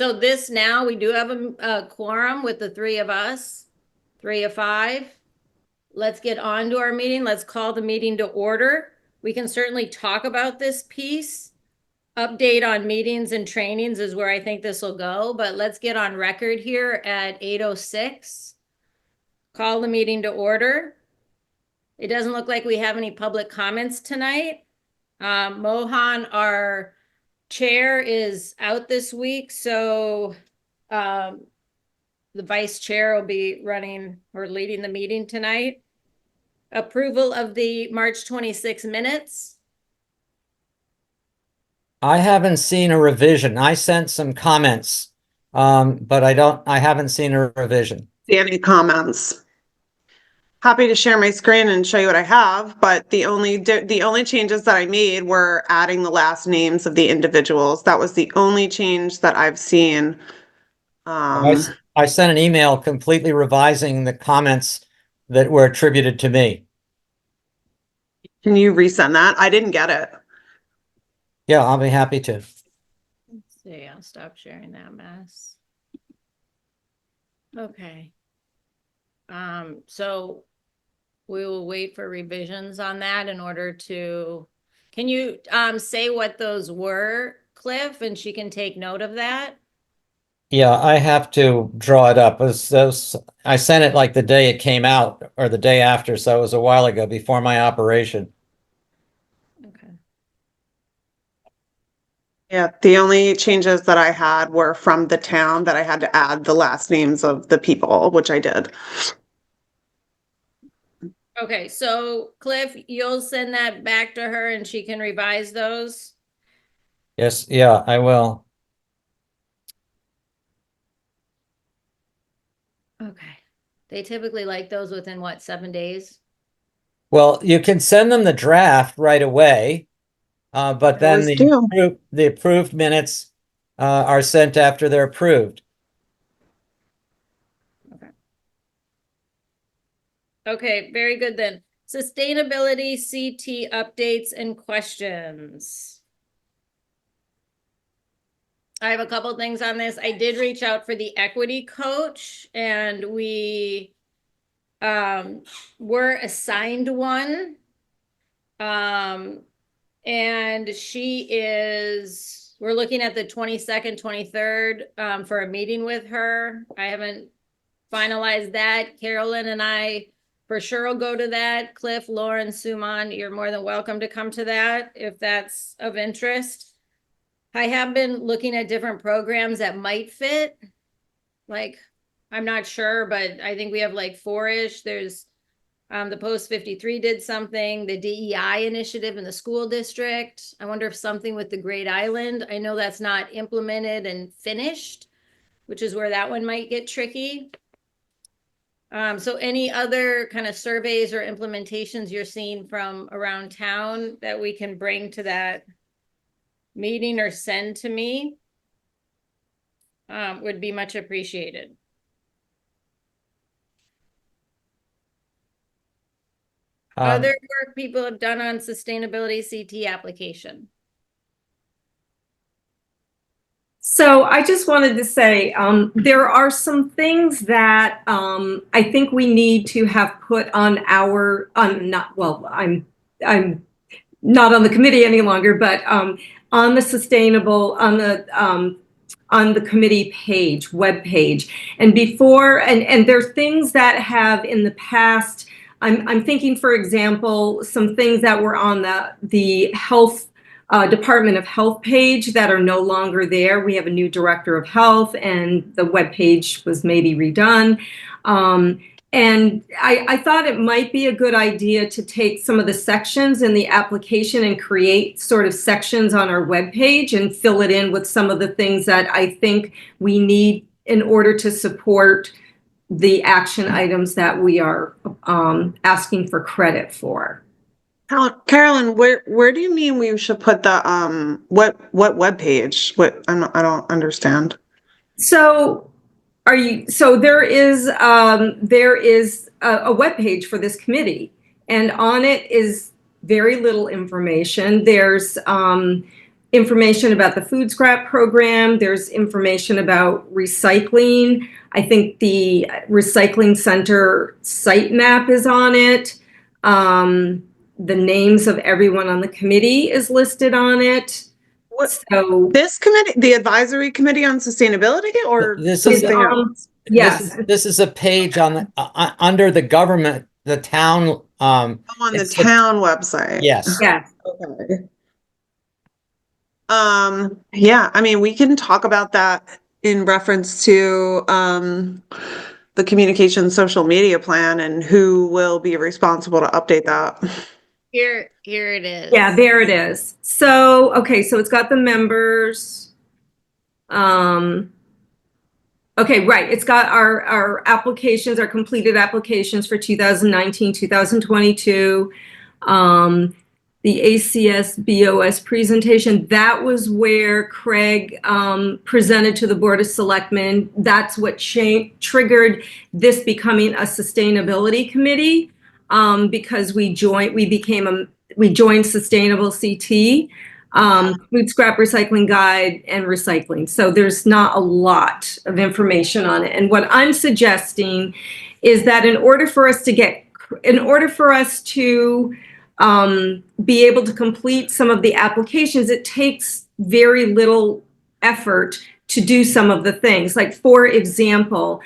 So this now, we do have a quorum with the three of us, 3 of 5. Let's get on to our meeting. Let's call the meeting to order. We can certainly talk about this piece. Update on meetings and trainings is where I think this will go, but let's get on record here at 8:06. Call the meeting to order. It doesn't look like we have any public comments tonight. Mohan, our chair, is out this week, so the vice chair will be running or leading the meeting tonight. Approval of the March 26 minutes. I haven't seen a revision. I sent some comments, but I haven't seen a revision. See any comments? Happy to share my screen and show you what I have, but the only changes that I made were adding the last names of the individuals. That was the only change that I've seen. I sent an email completely revising the comments that were attributed to me. Can you resend that? I didn't get it. Yeah, I'll be happy to. Let's see, I'll stop sharing that mess. Okay. So we will wait for revisions on that in order to, can you say what those were, Cliff, and she can take note of that? Yeah, I have to draw it up. I sent it like the day it came out or the day after, so it was a while ago before my operation. Okay. Yeah, the only changes that I had were from the town that I had to add the last names of the people, which I did. Okay, so Cliff, you'll send that back to her and she can revise those? Yes, yeah, I will. Okay. They typically like those within what, 7 days? Well, you can send them the draft right away, but then the approved minutes are sent after they're approved. Okay, very good then. Sustainability CT updates and questions. I have a couple things on this. I did reach out for the equity coach and we were assigned one. And we're looking at the 22nd, 23rd for a meeting with her. I haven't finalized that. Carolyn and I for sure will go to that. Cliff, Lauren, Suman, you're more than welcome to come to that if that's of interest. I have been looking at different programs that might fit. Like, I'm not sure, but I think we have like 4-ish. There's the Post 53 did something, the DEI initiative in the school district. I wonder if something with the Great Island. I know that's not implemented and finished, which is where that one might get tricky. So any other kind of surveys or implementations you're seeing from around town that we can bring to that meeting or send to me would be much appreciated. Other work people have done on sustainability CT application. So I just wanted to say there are some things that I think we need to have put on our I'm not on the committee any longer, but on the sustainable on the committee page, web page, and before and there's things that have in the past. I'm thinking, for example, some things that were on the health Department of Health page that are no longer there. We have a new director of health, and the web page was maybe redone. And I thought it might be a good idea to take some of the sections in the application and create sort of sections on our web page and fill it in with some of the things that I think we need in order to support the action items that we are asking for credit for. Carolyn, where do you mean we should put the what web page? I don't understand. So there is a web page for this committee, and on it is very little information. There's information about the food scrap program. There's information about recycling. I think the recycling center site map is on it. The names of everyone on the committee is listed on it. What, So this committee, the advisory committee on sustainability, or This is something else? yes, This is a page on the under the government, the town. On the it's town website. Yes. yes. Okay. Yeah, I mean, we can talk about that in reference to the communication social media plan and who will be responsible to update that. Here it is. Yeah, there it is. So, okay, so it's got the members. Okay, right. It's got our applications, our completed applications for 2019, 2022. The ACS BOS presentation, that was where Craig presented to the Board of Selectmen. That's what triggered this becoming a sustainability committee, because we joined Sustainable CT, Food Scrap Recycling Guide, and recycling. So there's not a lot of information on it. And what I'm suggesting is that in order for us to be able to complete some of the applications, it takes very little effort to do some of the things. Like, for example,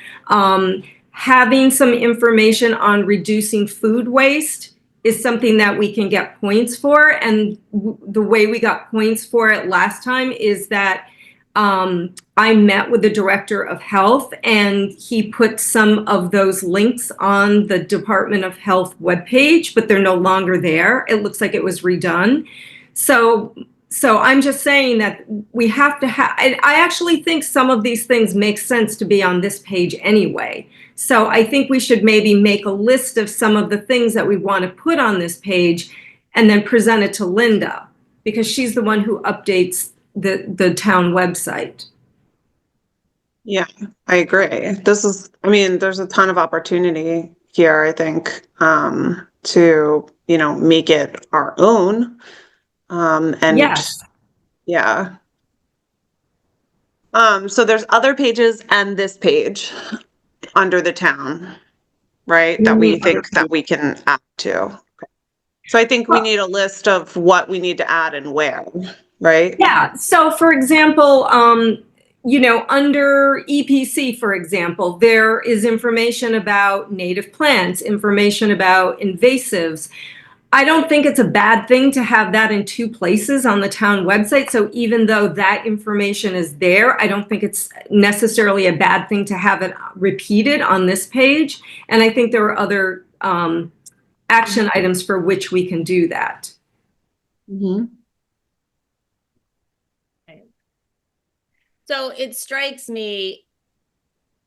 having some information on reducing food waste is something that we can get points for. And the way we got points for it last time is that I met with the director of health, and he put some of those links on the Department of Health webpage, but they're no longer there. It looks like it was redone. So I'm just saying that we have to have, I actually think some of these things make sense to be on this page anyway. So I think we should maybe make a list of some of the things that we want to put on this page and then present it to Linda, because she's the one who updates the town website. Yeah, I agree. I mean, there's a ton of opportunity here, I think, to, make it our own. And yes. Yeah. So there's other pages and this page under the town, right? That we think that we can add to. So I think we need a list of what we need to add and where, right? Yeah. So, for example, under EPC, for example, there is information about native plants, information about invasives. I don't think it's a bad thing to have that in two places on the town website. So even though that information is there, I don't think it's necessarily a bad thing to have it repeated on this page. And I think there are other action items for which we can do that. Mm-hmm. So it strikes me,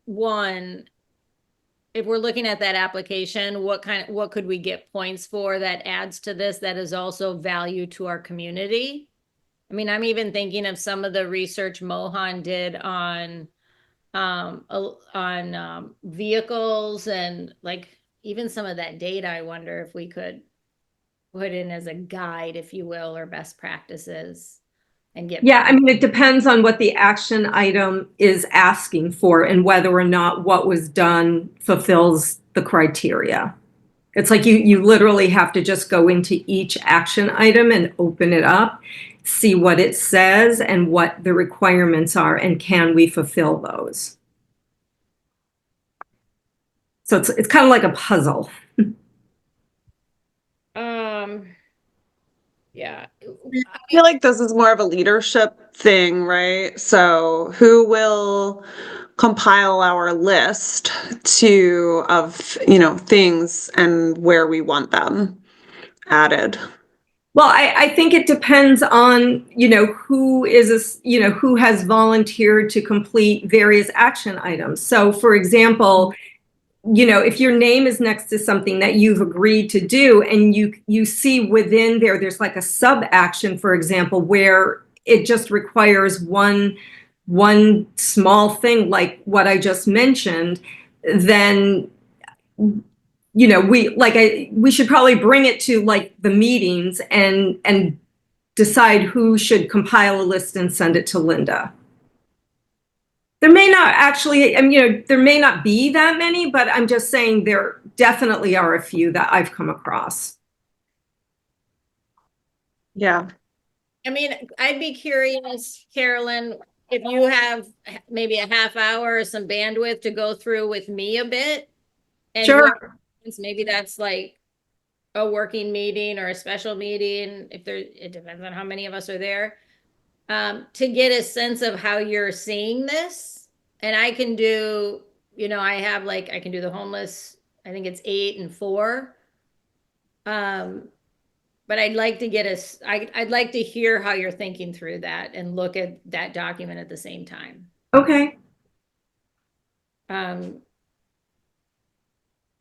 one, if we're looking at that application, what could we get points for that adds to this, that is also value to our community? I mean, I'm even thinking of some of the research Mohan did on vehicles, and like even some of that data, I wonder if we could put in as a guide, if you will, or best practices. Yeah, I mean, it depends on what the action item is asking for and whether or not what was done fulfills the criteria. It's like you literally have to just go into each action item and open it up, see what it says and what the requirements are, and can we fulfill those. So it's kind of like a puzzle. Yeah. I feel like this is more of a leadership thing, right? So who will compile our list of things and where we want them added? Well, I think it depends on, who has volunteered to complete various action items. So, for example, if your name is next to something that you've agreed to do, and you see within there's like a sub action, for example, where it just requires one small thing like what I just mentioned, then we should probably bring it to like the meetings and decide who should compile a list and send it to Linda. There may not actually, I mean, you know, there may not be that many, but I'm just saying there definitely are a few that I've come across. Yeah. I mean, I'd be curious, Carolyn, if you have maybe a half hour or some bandwidth to go through with me a bit. And Sure. maybe that's like a working meeting or a special meeting, if there, it depends on how many of us are there. To get a sense of how you're seeing this. And I can do, you know, I can do the homeless, I think it's 8 and 4. But I'd like to I'd like to hear how you're thinking through that and look at that document at the same time. Okay.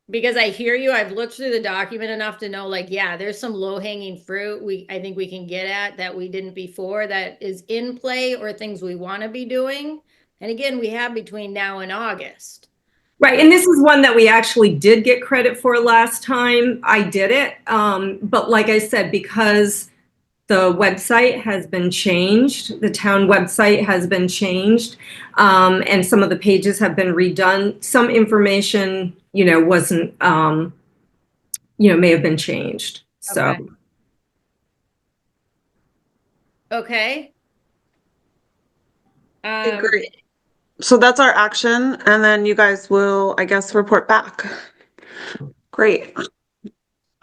Because I hear you, I've looked through the document enough to know, like, yeah, there's some low hanging fruit I think we can get at that we didn't before, that is in play, or things we want to be doing. And again, we have between now and August. Right, and this is one that we actually did get credit for last time I did it. But like I said, because the website has been changed, the town website has been changed, and some of the pages have been redone, some information, you know, wasn't, you know, may have been changed. So. Okay. Great. So that's our action, and then you guys will, I guess, report back. Great.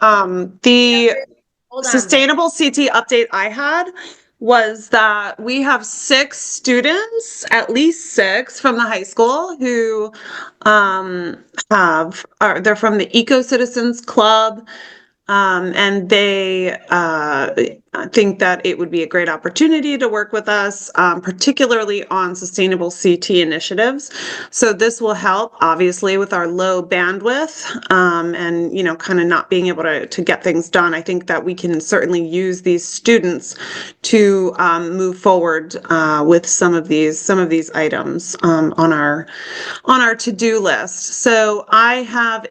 The Hold on. sustainable CT update I had was that we have 6 students, at least 6 from the high school who they're from the Eco Citizens Club. And they think that it would be a great opportunity to work with us, particularly on sustainable CT initiatives. So this will help, obviously, with our low bandwidth and, you know, kind of not being able to get things done. I think that we can certainly use these students to move forward with some of these items on our to-do list. So I have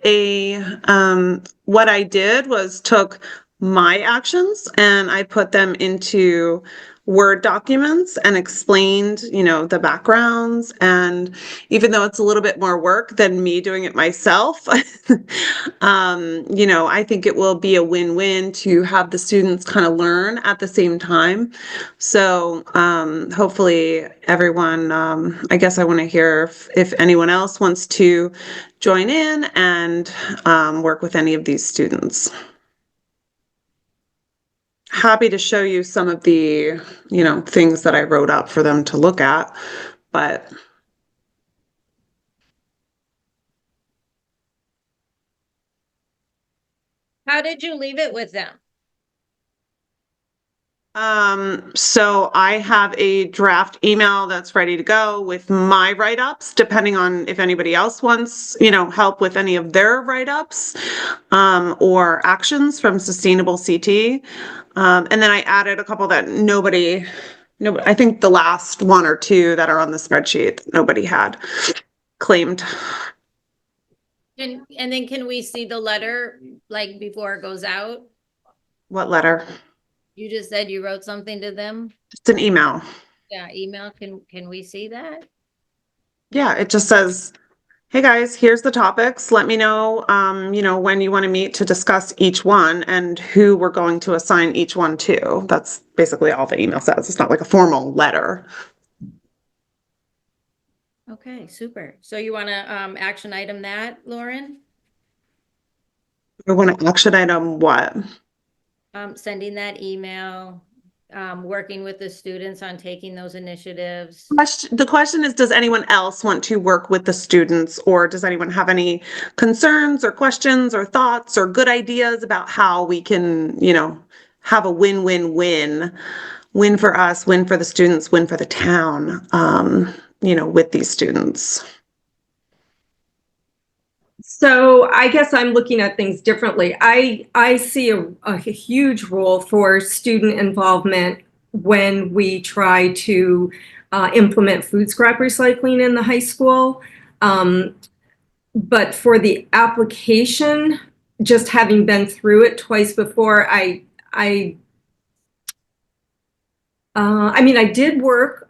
what I did was took my actions and I put them into Word documents and explained, you know, the backgrounds. And even though it's a little bit more work than me doing it myself, you know, I think it will be a win-win to have the students kind of learn at the same time. So hopefully everyone, I guess I want to hear if anyone else wants to join in and work with any of these students. Happy to show you some of the, you know, things that I wrote up for them to look at, but. How did you leave it with them? So I have a draft email that's ready to go with my write-ups, depending on if anybody else wants, you know, help with any of their write-ups, or actions from Sustainable CT. And then I added a couple that nobody, I think the last 1 or 2 that are on the spreadsheet, nobody had claimed. And then can we see the letter, like, before it goes out? What letter? You just said you wrote something to them? Just an email. Yeah, email. Can we see that? Yeah, it just says, hey guys, here's the topics. Let me know, you know, when you want to meet to discuss each one and who we're going to assign each one to. That's basically all the email says. It's not like a formal letter. Okay, super. So you want to action item that, Lauren? We want to action item what? Sending that email, working with the students on taking those initiatives. The question is, does anyone else want to work with the students, or does anyone have any concerns or questions or thoughts or good ideas about how we can, you know, have a win-win-win, win for us, win for the students, win for the town, you know, with these students? So I guess I'm looking at things differently. I see a huge role for student involvement when we try to implement food scrap recycling in the high school. But for the application, just having been through it twice before, I mean, I did work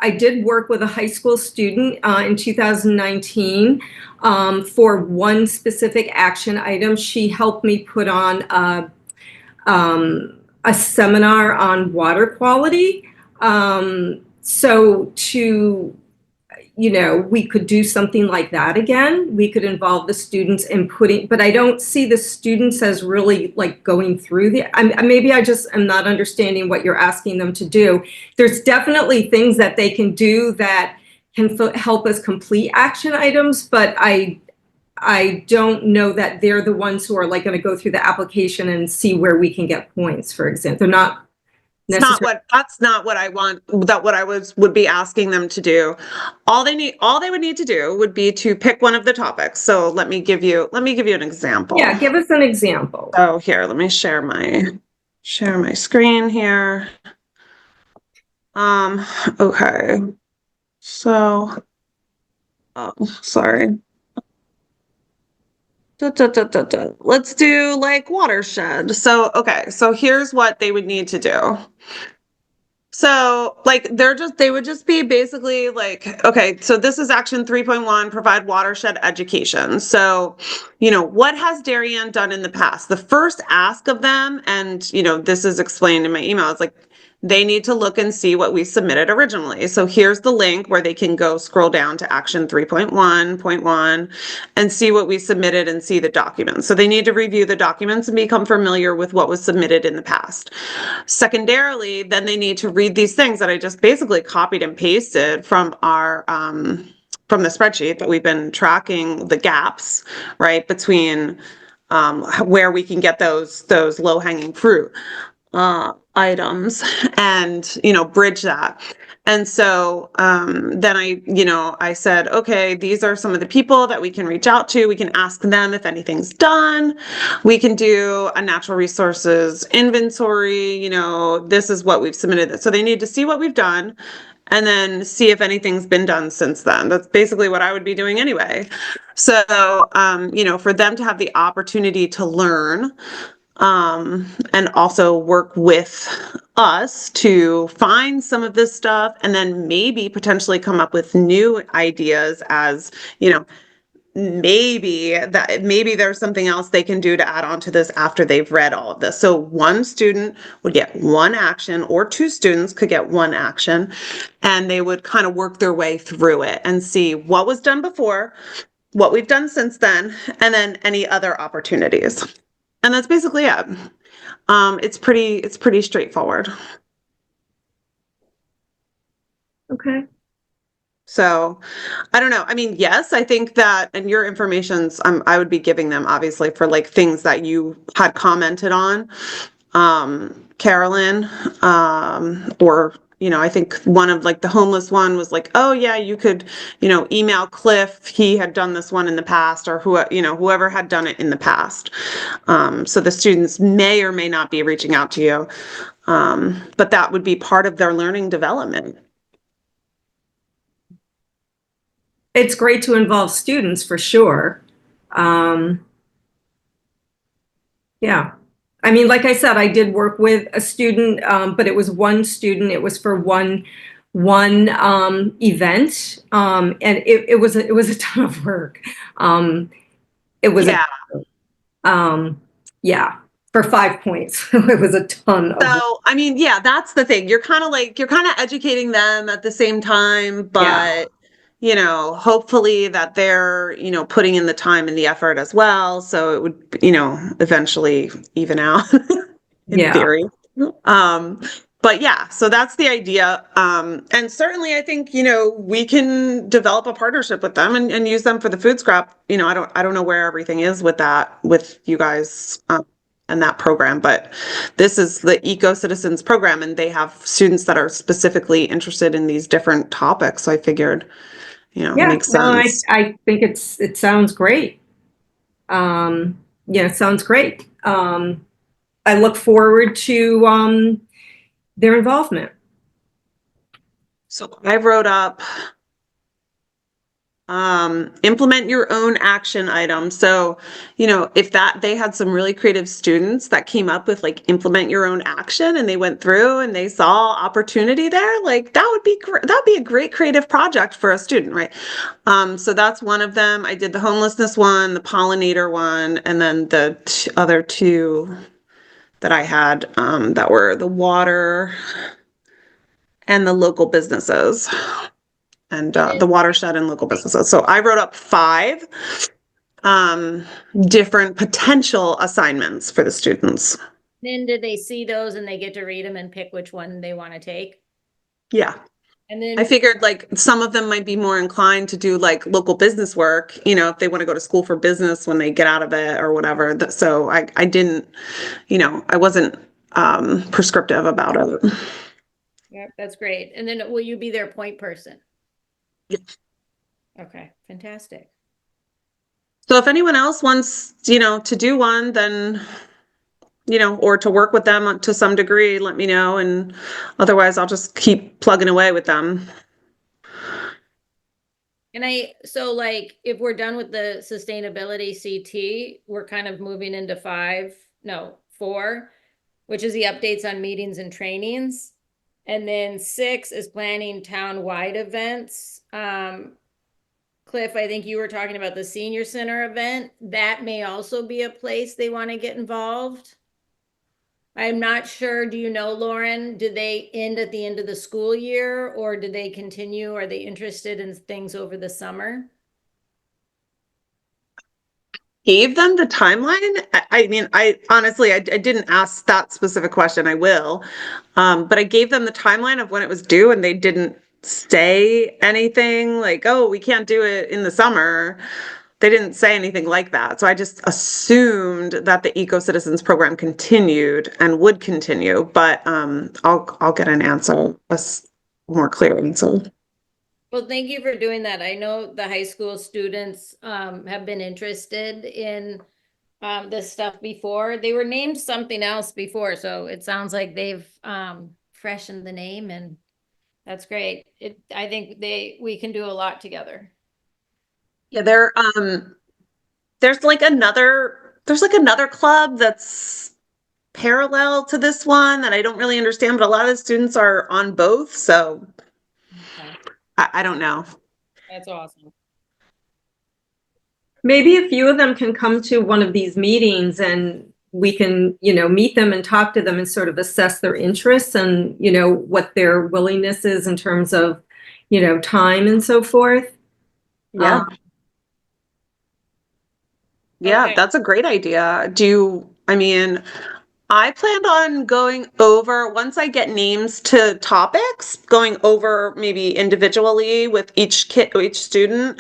with a high school student in 2019 for one specific action item. She helped me put on a seminar on water quality. So to, you know, we could do something like that again. We could involve the students in putting, but I don't see the students as really like going through maybe I just am not understanding what you're asking them to do. There's definitely things that they can do that can help us complete action items, but I don't know that they're the ones who are like going to go through the application and see where we can get points, for example. They're not That's not what I want, that what I would be asking them to do. All they would need to do would be to pick one of the topics. So let me give you an example. Yeah, give us an example. Oh, here, let me share my screen here. Okay. So, oh, sorry. Let's do like watershed. So, okay, so here's what they would need to do. So like they would just be basically like, okay, so this is action 3.1, provide watershed education. So, you know, what has Darien done in the past? The first ask of them, and you know, this is explained in my email, it's like they need to look and see what we submitted originally. So here's the link where they can go scroll down to action 3.1.1 and see what we submitted and see the documents. So they need to review the documents and become familiar with what was submitted in the past. Secondarily, then they need to read these things that I just basically copied and pasted from our from the spreadsheet that we've been tracking the gaps, right, between where we can get those low-hanging fruit items and, you know, bridge that. And so then I said, okay, these are some of the people that we can reach out to. We can ask them if anything's done. We can do a natural resources inventory. You know, this is what we've submitted. So they need to see what we've done and then see if anything's been done since then. That's basically what I would be doing anyway. So, you know, for them to have the opportunity to learn and also work with us to find some of this stuff and then maybe potentially come up with new ideas as, you know, maybe there's something else they can do to add on to this after they've read all of this. So one student would get one action or two students could get one action and they would kind of work their way through it and see what was done before, what we've done since then, and then any other opportunities. And that's basically it. It's pretty straightforward. Okay. So I don't know. I mean, yes, I think that, and your information's, I would be giving them obviously for like things that you had commented on, Carolyn, or, you know, I think one of like the homeless one was like, oh yeah, you could, you know, email Cliff. He had done this one in the past, or whoever had done it in the past. So the students may or may not be reaching out to you. But that would be part of their learning development. It's great to involve students for sure. Yeah. I mean, like I said, I did work with a student, but it was one student. It was for one event, and it was a ton of work. It was yeah, for 5 points. It was a ton of work. So I mean, yeah, that's the thing. You're kind of educating them at the same time, but yeah. You know, hopefully that they're, you know, putting in the time and the effort as well. So it would, you know, eventually even out in theory. But yeah, so that's the idea. And certainly I think, you know, we can develop a partnership with them and use them for the food scrap. You know, I don't know where everything is with that, with you guys and that program, but this is the Eco Citizens program and they have students that are specifically interested in these different topics. So I figured, you know, it makes sense. I think it sounds great. Yeah, it sounds great. I look forward to their involvement. So I wrote up Implement your own action items. So, if they had some really creative students that came up with like implement your own action and they went through and they saw opportunity there, like that would be a great creative project for a student, right? So that's one of them. I did the homelessness one, the pollinator one, and then the other two that I had that were the water and the local businesses. And the watershed and local businesses. So I wrote up 5 different potential assignments for the students. Then did they see those and they get to read them and pick which one they want to take? Yeah. And then I figured like some of them might be more inclined to do like local business work, if they want to go to school for business when they get out of it or whatever. So I didn't, I wasn't prescriptive about it. Yep, that's great. And then will you be their point person? Yep. Okay, fantastic. So if anyone else wants, to do one, then, or to work with them to some degree, let me know. And otherwise I'll just keep plugging away with them. And so like, if we're done with the sustainability CT, we're kind of moving into 4, which is the updates on meetings and trainings. And then 6 is planning town-wide events. Cliff, I think you were talking about the senior center event. That may also be a place they want to get involved. I'm not sure. Do you know, Lauren, did they end at the end of the school year or did they continue? Are they interested in things over the summer? Gave them the timeline. I mean, I honestly, I didn't ask that specific question. I will. But I gave them the timeline of when it was due and they didn't say anything like, oh, we can't do it in the summer. They didn't say anything like that. So I just assumed that the Eco Citizens program continued and would continue, but I'll get an answer, a more clear answer. Well, thank you for doing that. I know the high school students have been interested in this stuff before. They were named something else before, so it sounds like they've freshened the name, and that's great. I think we can do a lot together. Yeah, there's like another club that's parallel to this one that I don't really understand, but a lot of the students are on both, so Okay. I don't know. That's awesome. Maybe a few of them can come to one of these meetings and we can, meet them and talk to them and sort of assess their interests and, what their willingness is in terms of, time and so forth. Yeah. Yeah, Okay. that's a great idea. I planned on going over, once I get names to topics, going over maybe individually with each student,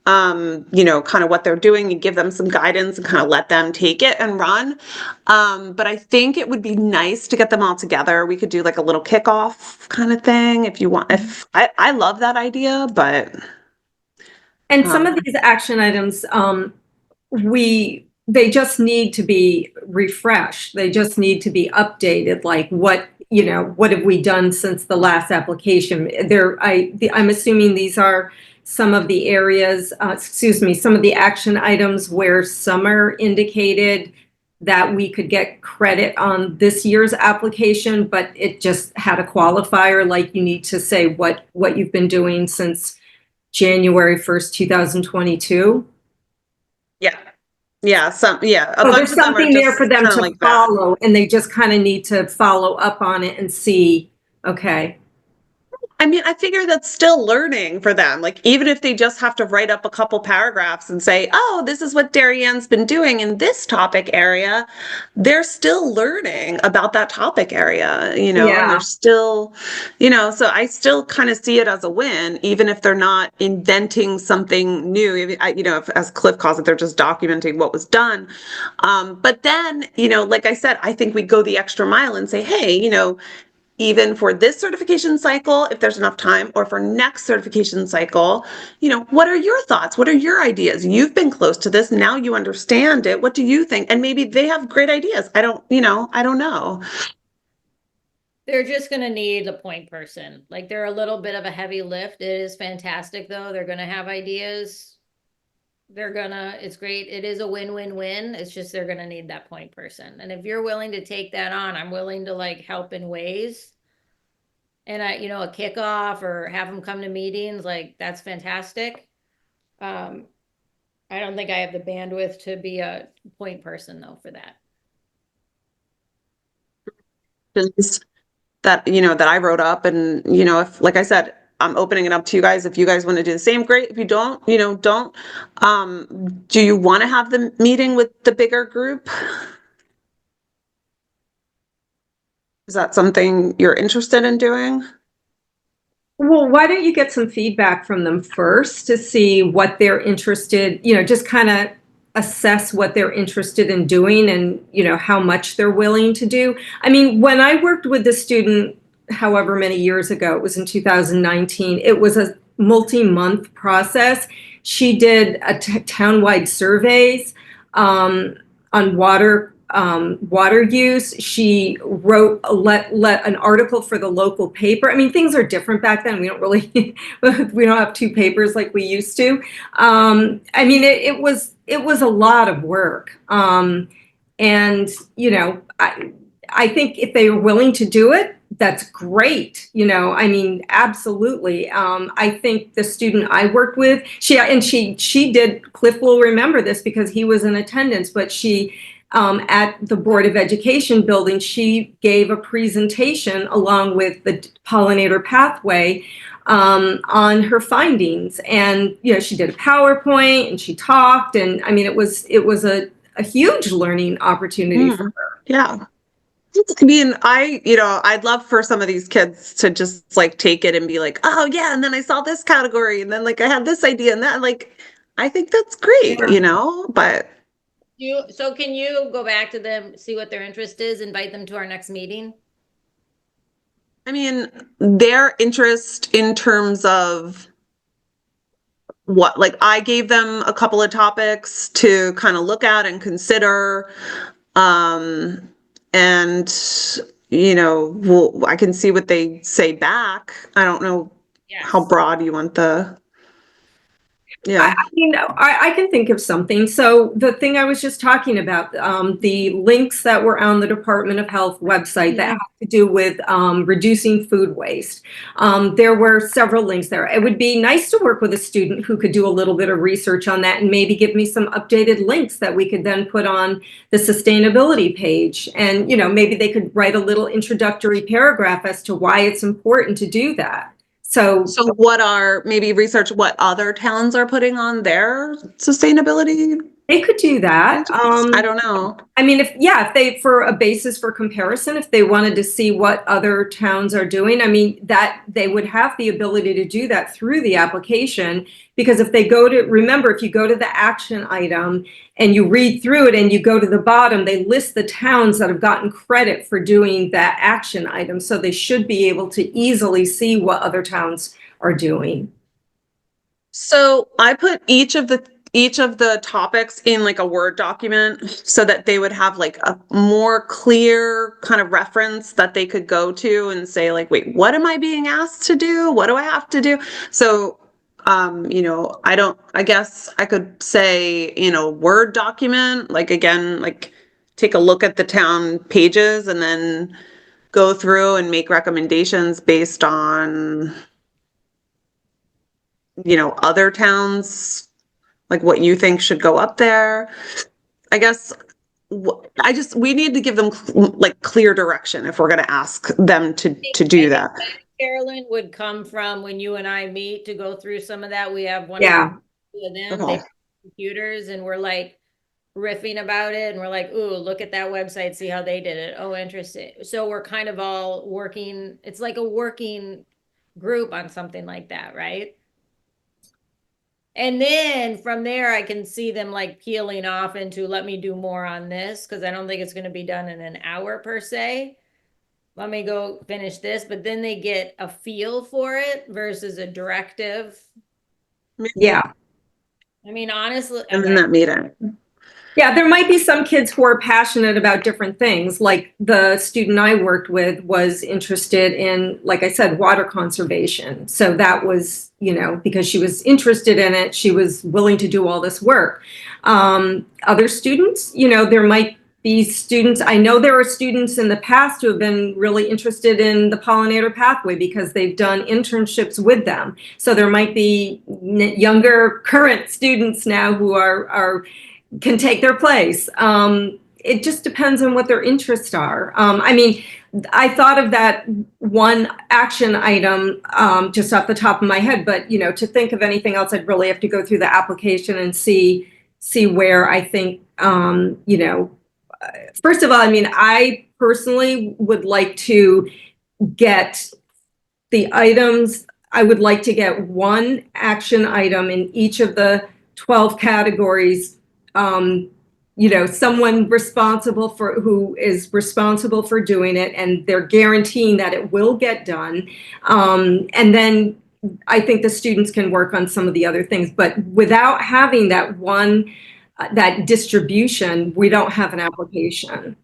kind of what they're doing and give them some guidance and kind of let them take it and run. But I think it would be nice to get them all together. We could do like a little kickoff kind of thing if you want. If I love that idea, but. And some of these action items, they just need to be refreshed. They just need to be updated. Like what have we done since the last application? I'm assuming these are some of the areas, some of the action items where Summer indicated that we could get credit on this year's application, but it just had a qualifier, like you need to say what you've been doing since January 1st, 2022. Yeah. Yeah. So there's something there for them to follow, and they just kind of need to follow up on it and see, okay. I mean, I figure that's still learning for them. Like, even if they just have to write up a couple paragraphs and say, oh, this is what Darianne's been doing in this topic area, they're still learning about that topic area, and they're still, so I still kind of see it as a win, even if they're not inventing something new. As Cliff calls it, they're just documenting what was done. But then, like I said, I think we go the extra mile and say, hey, even for this certification cycle, if there's enough time, or for next certification cycle, what are your thoughts? What are your ideas? You've been close to this. Now you understand it. What do you think? And maybe they have great ideas. I don't know. They're just gonna need a point person. Like they're a little bit of a heavy lift. It is fantastic though. They're gonna have ideas. It's great. It is a win-win-win. It's just they're gonna need that point person. And if you're willing to take that on, I'm willing to like help in ways. And a kickoff or have them come to meetings, like that's fantastic. I don't think I have the bandwidth to be a point person though for that. That I wrote up, and if, like I said, I'm opening it up to you guys. If you guys want to do the same, great. If you don't, don't. Do you want to have the meeting with the bigger group? Is that something you're interested in doing? Well, why don't you get some feedback from them first to see what they're interested, just kind of assess what they're interested in doing and, how much they're willing to do. I mean, when I worked with the student, however many years ago, it was in 2019, it was a multi-month process. She did a townwide surveys on water use. She wrote an article for the local paper. I mean, things are different back then. We don't really we don't have two papers like we used to. I mean, it was a lot of work. And I think if they were willing to do it, that's great. I mean, absolutely. I think the student I worked with, she did, Cliff will remember this because he was in attendance, but she, at the Board of Education building, she gave a presentation along with the pollinator pathway on her findings. And, she did a PowerPoint and she talked. And I mean, it was a huge learning opportunity for her. Yeah. I mean, I'd love for some of these kids to just like take it and be like, oh yeah, and then I saw this category, and then like I had this idea and that, like, I think that's great, but. So can you go back to them, see what their interest is, invite them to our next meeting? I mean, their interest in terms of what, like I gave them a couple of topics to kind of look at and consider. And I can see what they say back. I don't know how broad you want I mean, I can think of something. So the thing I was just talking about, the links that were on the Department of Health website that have to do with reducing food waste. There were several links there. It would be nice to work with a student who could do a little bit of research on that and maybe give me some updated links that we could then put on the sustainability page. And, maybe they could write a little introductory paragraph as to why it's important to do that. So maybe research what other towns are putting on their sustainability? They could do that. I don't know. I mean, if they, for a basis for comparison, if they wanted to see what other towns are doing, I mean, that they would have the ability to do that through the application. Because if you go to the action item and you read through it and you go to the bottom, they list the towns that have gotten credit for doing that action item. So they should be able to easily see what other towns are doing. So I put each of the topics in like a Word document so that they would have like a more clear kind of reference that they could go to and say like, wait, what am I being asked to do? What do I have to do? So, I guess I could say, Word document, like again, like take a look at the town pages and then go through and make recommendations based on, other towns, like what you think should go up there. I guess we need to give them like clear direction if we're going to ask them to do that. Carolyn would come from when you and I meet to go through some of that. We have one of them, they have computers, and we're like riffing about it, and we're like, ooh, look at that website, see how they did it. Oh, interesting. So we're kind of all working. It's like a working group on something like that, right? And then from there, I can see them like peeling off into, let me do more on this, because I don't think it's going to be done in an hour per se. Let me go finish this, but then they get a feel for it versus a directive. Yeah. I mean, honestly, in that meeting. Yeah, there might be some kids who are passionate about different things. Like the student I worked with was interested in, like I said, water conservation. So that was, because she was interested in it, she was willing to do all this work. Other students, there might be students, I know there are students in the past who have been really interested in the pollinator pathway because they've done internships with them. So there might be younger current students now who can take their place. It just depends on what their interests are. I thought of that one action item just off the top of my head, but to think of anything else, I'd really have to go through the application and see where I think, first of all, I personally would like to get the items. I would like to get one action item in each of the 12 categories. Someone responsible who is responsible for doing it, and they're guaranteeing that it will get done. And then I think the students can work on some of the other things, but without having that one, that distribution, we don't have an application.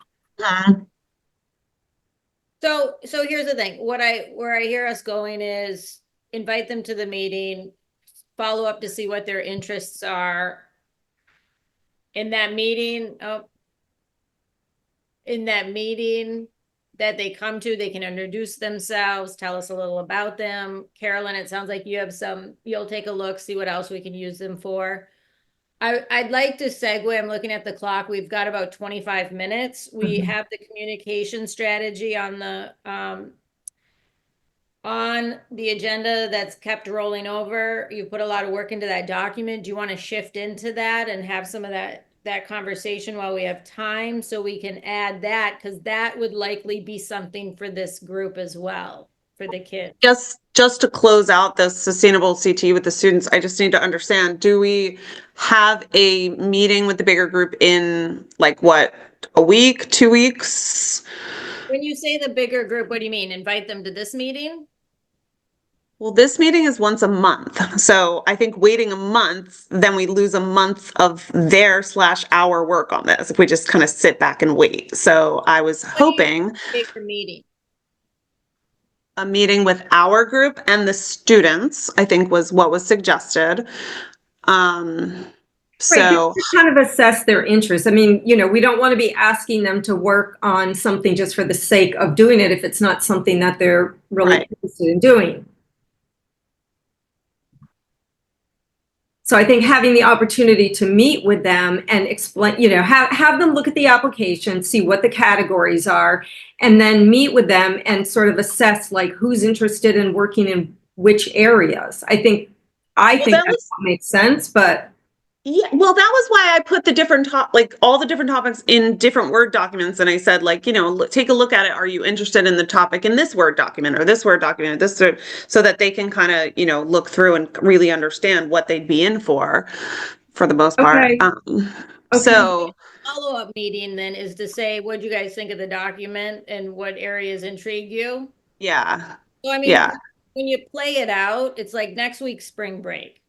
So here's the thing, where I hear us going is invite them to the meeting, follow up to see what their interests are. In that meeting that they come to, they can introduce themselves, tell us a little about them. Carolyn, it sounds like you'll take a look, see what else we can use them for. I'd like to segue, I'm looking at the clock, we've got about 25 minutes. We have the communication strategy on the agenda that's kept rolling over. You put a lot of work into that document. Do you want to shift into that and have some of that conversation while we have time, so we can add that? Because that would likely be something for this group as well, for the kids. Just to close out the sustainable CT with the students, I just need to understand, do we have a meeting with the bigger group in a week, 2 weeks? When you say the bigger group, what do you mean? Invite them to this meeting? Well, this meeting is once a month. So I think waiting a month, then we lose a month of their/our work on this if we just kind of sit back and wait. So I was hoping bigger meeting. A meeting with our group and the students, I think, was what was suggested. Right, to kind of assess their interest. We don't want to be asking them to work on something just for the sake of doing it if it's not something that they're really interested in doing. So I think having the opportunity to meet with them and explain, have them look at the application, see what the categories are, and then meet with them and sort of assess who's interested in working in which areas. I think that makes sense, but. Yeah, well, that was why I put the different all the different topics in different Word documents. And I said, take a look at it. Are you interested in the topic in this Word document or this Word document, so that they can kind of, look through and really understand what they'd be in for the most part. Okay. So follow-up meeting then is to say, what do you guys think of the document and what areas intrigue you? Yeah. So, when you play it out, it's like next week, spring break.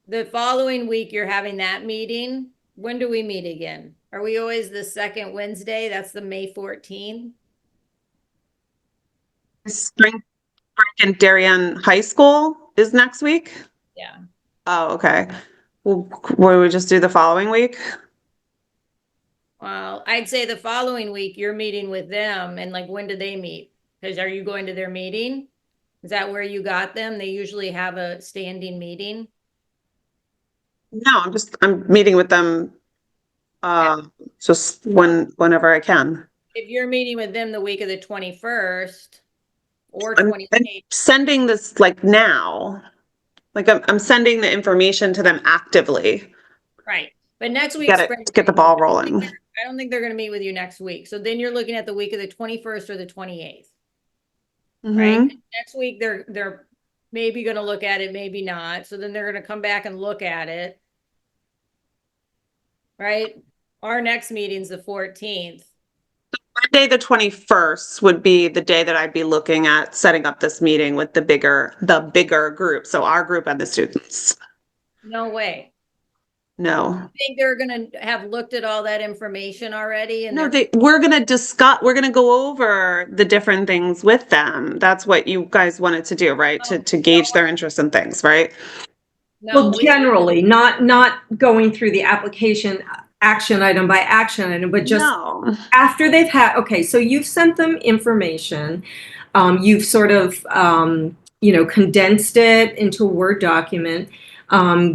The following week, you're having that meeting. When do we meet again? Are we always the second Wednesday? That's the May 14th. Spring break in Darien High School is next week? Yeah. Oh, okay. Well, would we just do the following week? Well, I'd say the following week, you're meeting with them, and when do they meet? Because are you going to their meeting? Is that where you got them? They usually have a standing meeting. No, I'm meeting with them just whenever I can. If you're meeting with them the week of the 21st or I'm 28th. sending this now. I'm sending the information to them actively. Right. But next week, get the ball rolling. I don't think they're going to meet with you next week. So then you're looking at the week of the 21st or the 28th. Right. Next week, they're maybe going to look at it, maybe not. So then they're going to come back and look at it. Right. Our next meeting's the 14th. Monday, the 21st would be the day that I'd be looking at setting up this meeting with the bigger group. So our group and the students. No way. No. I think they're gonna have looked at all that information already and No, they're, we're gonna go over the different things with them. That's what you guys wanted to do, right? To gauge their interest in things, right? no, Well, generally, not going through the application action item by action item, but just No. after they've had, okay, so you've sent them information, you've sort of, you know, condensed it into a Word document,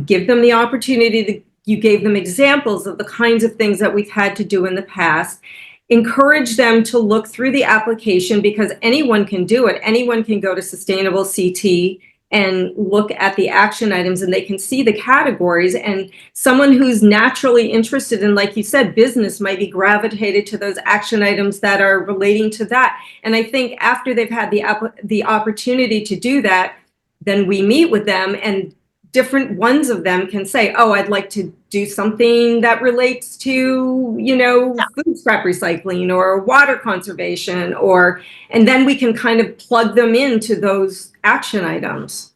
give them the opportunity to, you gave them examples of the kinds of things that we've had to do in the past. Encourage them to look through the application because anyone can do it. Anyone can go to Sustainable CT and look at the action items and they can see the categories, and someone who's naturally interested in, like you said, business might be gravitated to those action items that are relating to that. And I think after they've had the opportunity to do that, then we meet with them and different ones of them can say, oh, I'd like to do something that relates to, you know, food scrap recycling or water conservation, or, and then we can kind of plug them into those action items.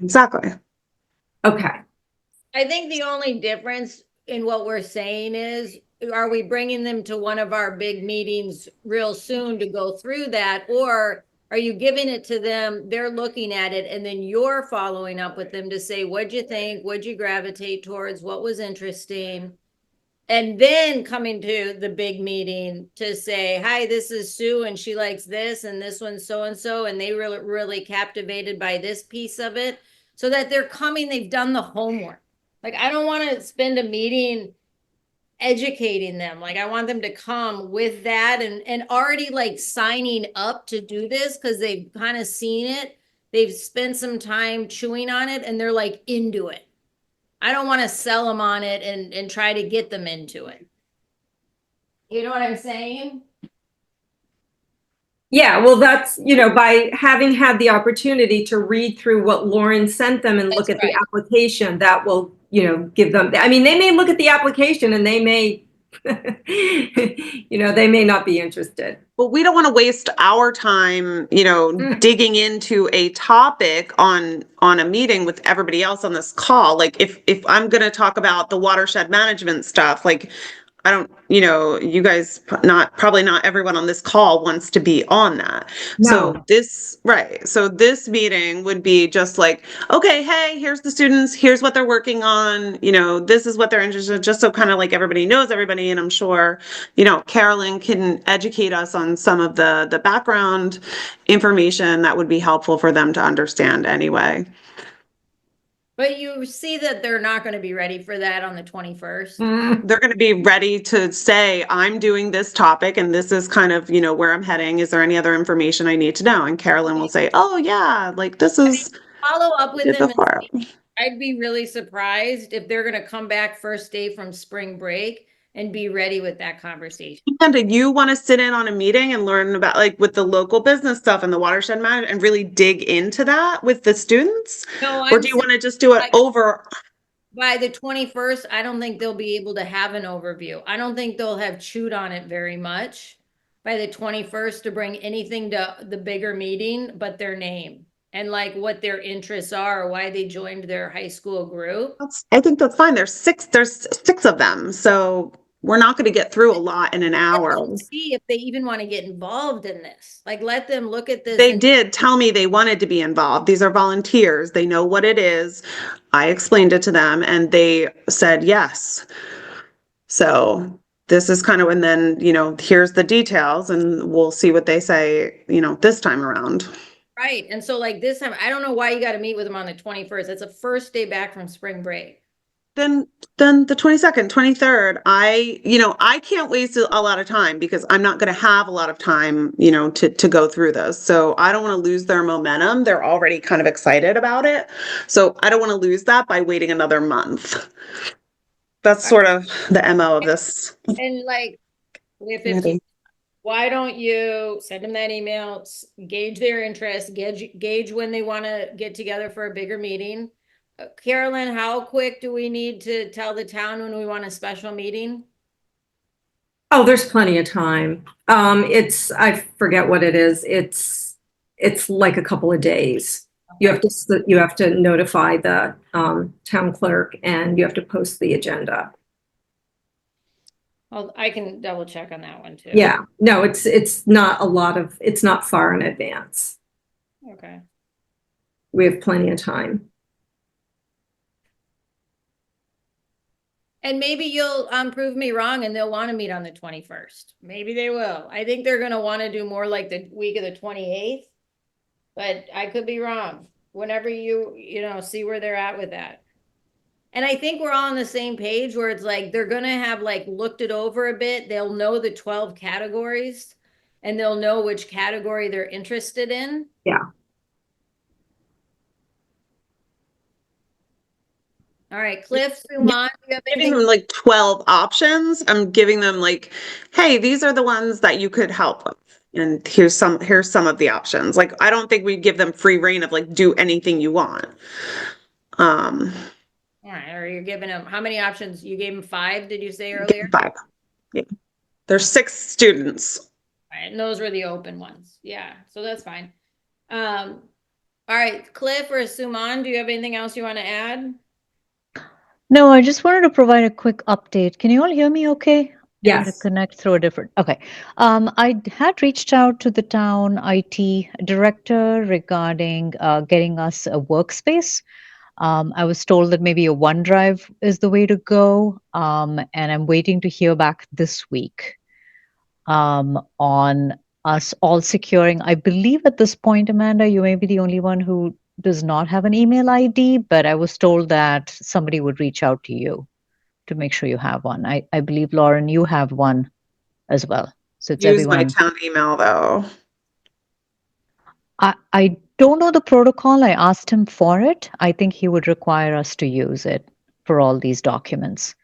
Exactly. Okay. I think the only difference in what we're saying is, are we bringing them to one of our big meetings real soon to go through that? Or are you giving it to them, they're looking at it, and then you're following up with them to say, what'd you think? What'd you gravitate towards? What was interesting? And then coming to the big meeting to say, hi, this is Sue and she likes this and this one's so-and-so and they really captivated by this piece of it, so that they're coming, they've done the homework. Like, I don't want to spend a meeting educating them. Like, I want them to come with that and already like signing up to do this because they've kind of seen it. They've spent some time chewing on it and they're like into it. I don't want to sell them on it and try to get them into it. You know what I'm saying? Yeah, well, that's, you know, by having had the opportunity to read through what Lauren sent them and look at the application, that will, you know, give them, I mean, they may look at the application and they may, you know, they may not be interested. Well, we don't want to waste our time, you know, digging into a topic on a meeting with everybody else on this call. Like if I'm going to talk about the watershed management stuff, like I don't, you know, you guys probably not everyone on this call wants to be on that. No. So this meeting would be just like, okay, hey, here's the students, here's what they're working on, you know, this is what they're interested in, just so kind of like everybody knows everybody. And I'm sure, you know, Carolyn can educate us on some of the background information that would be helpful for them to understand anyway. But you see that they're not going to be ready for that on the 21st. They're going to be ready to say, I'm doing this topic and this is kind of, you know, where I'm heading. Is there any other information I need to know? And Carolyn will say, oh yeah, like this is follow up with them. far. I'd be really surprised if they're going to come back first day from spring break and be ready with that conversation. And do you want to sit in on a meeting and learn about, like, with the local business stuff and the watershed management and really dig into that with the students? No, or do you want to just do it over? By the 21st, I don't think they'll be able to have an overview. I don't think they'll have chewed on it very much by the 21st to bring anything to the bigger meeting but their name and like what their interests are, or why they joined their high school group. I think that's fine. There's six of them. So we're not going to get through a lot in an hour. See if they even want to get involved in this. Like, let them look at this. They did tell me they wanted to be involved. These are volunteers. They know what it is. I explained it to them and they said yes. So this is kind of, and then, you know, here's the details and we'll see what they say, you know, this time around. Right. And so like this time, I don't know why you got to meet with them on the 21st. It's the first day back from spring break. Then the 22nd, 23rd, I can't waste a lot of time because I'm not going to have a lot of time, you know, to go through this. So I don't want to lose their momentum. They're already kind of excited about it. So I don't want to lose that by waiting another month. That's sort of the MO of this. And like, why don't you send them that email, gauge their interest, gauge when they want to get together for a bigger meeting. Carolyn, how quick do we need to tell the town when we want a special meeting? Oh, there's plenty of time. I forget what it is. It's like a couple of days. You have to notify the town clerk, and you have to post the agenda. Well, I can double check on that one too. Yeah, no, it's not far in advance. Okay. We have plenty of time. And maybe you'll prove me wrong and they'll want to meet on the 21st. Maybe they will. I think they're gonna want to do more like the week of the 28th. But I could be wrong. Whenever you know, see where they're at with that. And I think we're all on the same page where it's like they're gonna have like looked it over a bit. They'll know the 12 categories and they'll know which category they're interested in. Yeah. All right, Cliff, Suman, do you have Giving anything? them like 12 options. I'm giving them like, hey, these are the ones that you could help with. And here's some of the options. Like, I don't think we give them free reign of like, do anything you want. All right, or you're giving them, how many options? You gave them 5, did you say Give earlier? them 5. Yeah. There's 6 students. All right, and those were the open ones. Yeah, so that's fine. All right, Cliff or Suman, do you have anything else you want to add? No, I just wanted to provide a quick update. Can you all hear me okay? I had to Yes. connect through a different. Okay. I had reached out to the town IT director regarding getting us a workspace. I was told that maybe a OneDrive is the way to go, and I'm waiting to hear back this week on us all securing. I believe at this point, Amanda, you may be the only one who does not have an email ID, but I was told that somebody would reach out to you to make sure you have one. I believe, Lauren, you have one as well. So it's Use my everyone. town email though. I don't know the protocol. I asked him for it. I think he would require us to use it for all these documents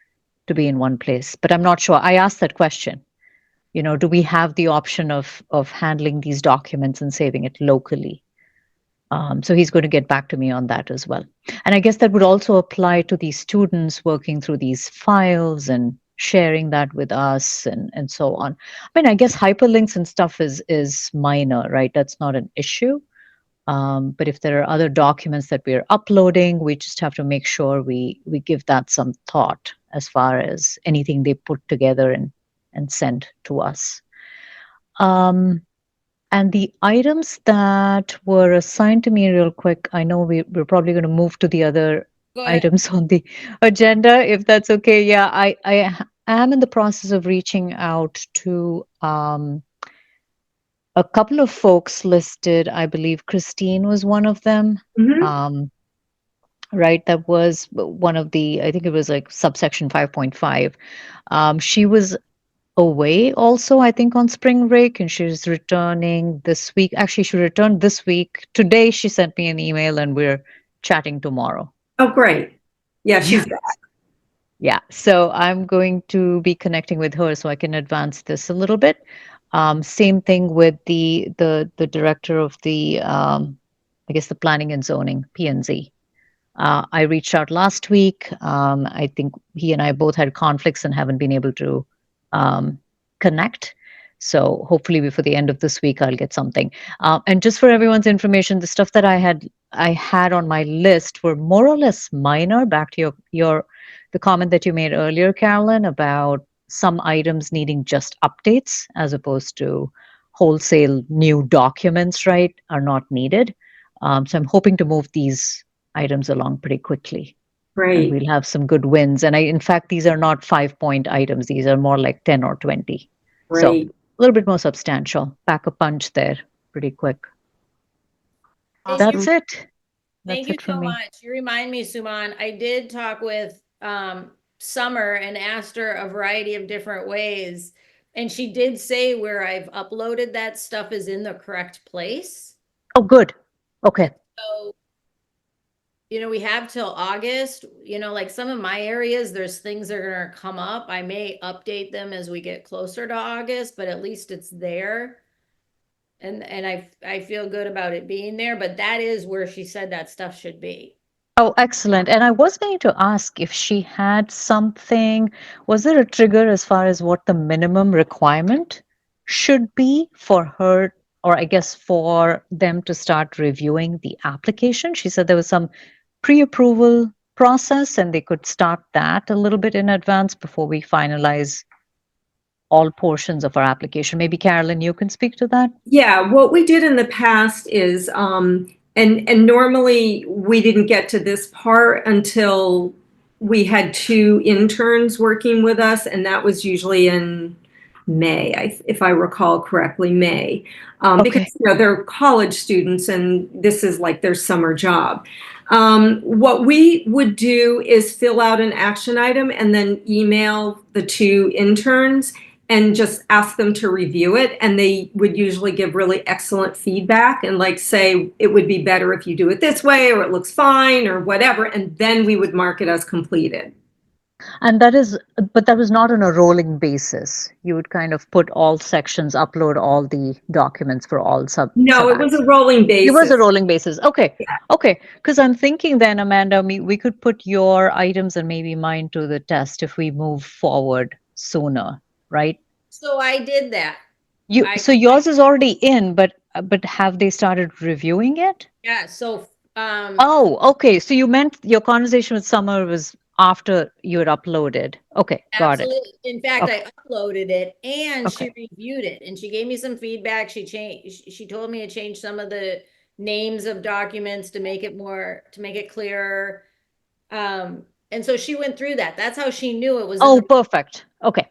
to be in one place, but I'm not sure. I asked that question. You know, do we have the option of handling these documents and saving it locally? So he's going to get back to me on that as well. And I guess that would also apply to these students working through these files and sharing that with us and so on. I mean, I guess hyperlinks and stuff is minor, right? That's not an issue. But if there are other documents that we're uploading, we just have to make sure we give that some thought as far as anything they put together and send to us. And the items that were assigned to me real quick, I know we're probably going to move to the other items on the agenda, if that's okay. Yeah, I am in the process of reaching out to a couple of folks listed. I believe Christine was one of them. Mhm. Right, that was one of the, I think it was like subsection 5.5. She was away also, I think, on spring break, and she's returning this week. Actually, she returned this week. Today, she sent me an email, and we're chatting tomorrow. Oh, great. Yeah, she's Yeah. Yeah, so I'm going to be connecting with her so I can advance this a little bit. Same thing with the director of the, I guess, the planning and zoning, P&Z. I reached out last week. I think he and I both had conflicts and haven't been able to connect. So hopefully before the end of this week, I'll get something. And just for everyone's information, the stuff that I had on my list were more or less minor. Back to the comment that you made earlier, Carolyn, about some items needing just updates as opposed to wholesale new documents, right, are not needed. So I'm hoping to move these items along pretty quickly. great. And we'll have some good wins. And in fact, these are not 5-point items. These are more like 10 or 20. So a Great. little bit more substantial. Pack a punch there pretty quick. Awesome. That's it. Thank That's you it from so me. much. You remind me, Suman, I did talk with Summer and asked her a variety of different ways. And she did say where I've uploaded that stuff is in the correct place. Oh, good. Okay. So, you know, we have till August, you know, like some of my areas, there's things that are gonna come up. I may update them as we get closer to August, but at least it's there. And I feel good about it being there, but that is where she said that stuff should be. Oh, excellent. And I was going to ask if she had something, was there a trigger as far as what the minimum requirement should be for her or I guess for them to start reviewing the application. She said there was some pre-approval process and they could start that a little bit in advance before we finalize all portions of our application. Maybe Carolyn, you can speak to that. Yeah, what we did in the past is, and normally we didn't get to this part until we had 2 interns working with us, and that was usually in May, if I recall correctly, May. Because they're college students and this is like their summer job. What we would do is fill out an action item and then email the 2 interns and just ask them to review it. And they would usually give really excellent feedback and like say, it would be better if you do it this way, or it looks fine, or whatever. And then we would mark it as completed. And but that was not on a rolling basis. You would kind of put all sections, upload all the documents for all No, it was a rolling basis. It was a rolling basis. Okay. Yeah. Okay. Because I'm thinking then, Amanda, we could put your items and maybe mine to the test if we move forward sooner, right? So I did that. So yours is already in, but have they started reviewing it? Yeah, so Oh, okay. So you meant your conversation with Summer was after you had uploaded. Okay, got it. absolutely. In fact, Okay. I uploaded it and she Okay. reviewed it and she gave me some feedback. She told me to change some of the names of documents to make it clearer. And so she went through that. That's how she knew it was. Oh, perfect. Okay.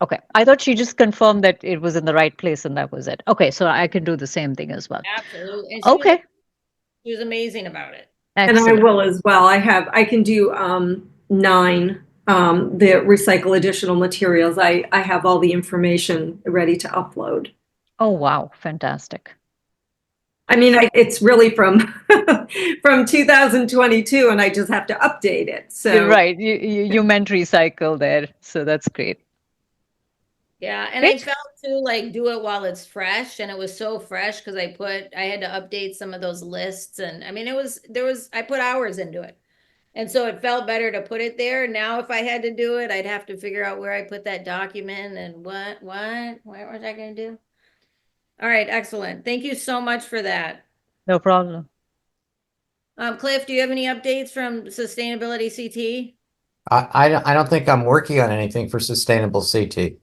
Okay. I thought she just confirmed that it was in the right place and that was it. Okay, so I can do the same thing as well. Absolutely. And Okay. she was amazing about it. Excellent. And I will as well. I can do 9, the recycle additional materials. I have all the information ready to upload. Oh, wow. Fantastic. I mean, it's really from 2022 and I just have to update it. So Right. You meant recycle there. So that's great. Yeah, and Great. I felt too like do it while it's fresh, and it was so fresh because I had to update some of those lists, and I mean I put hours into it, and so it felt better to put it there. Now, if I had to do it, I'd have to figure out where I put that document and what was I going to do? All right, excellent. Thank you so much for that. No problem. Cliff, do you have any updates from Sustainability CT? I don't think I'm working on anything for sustainable CT.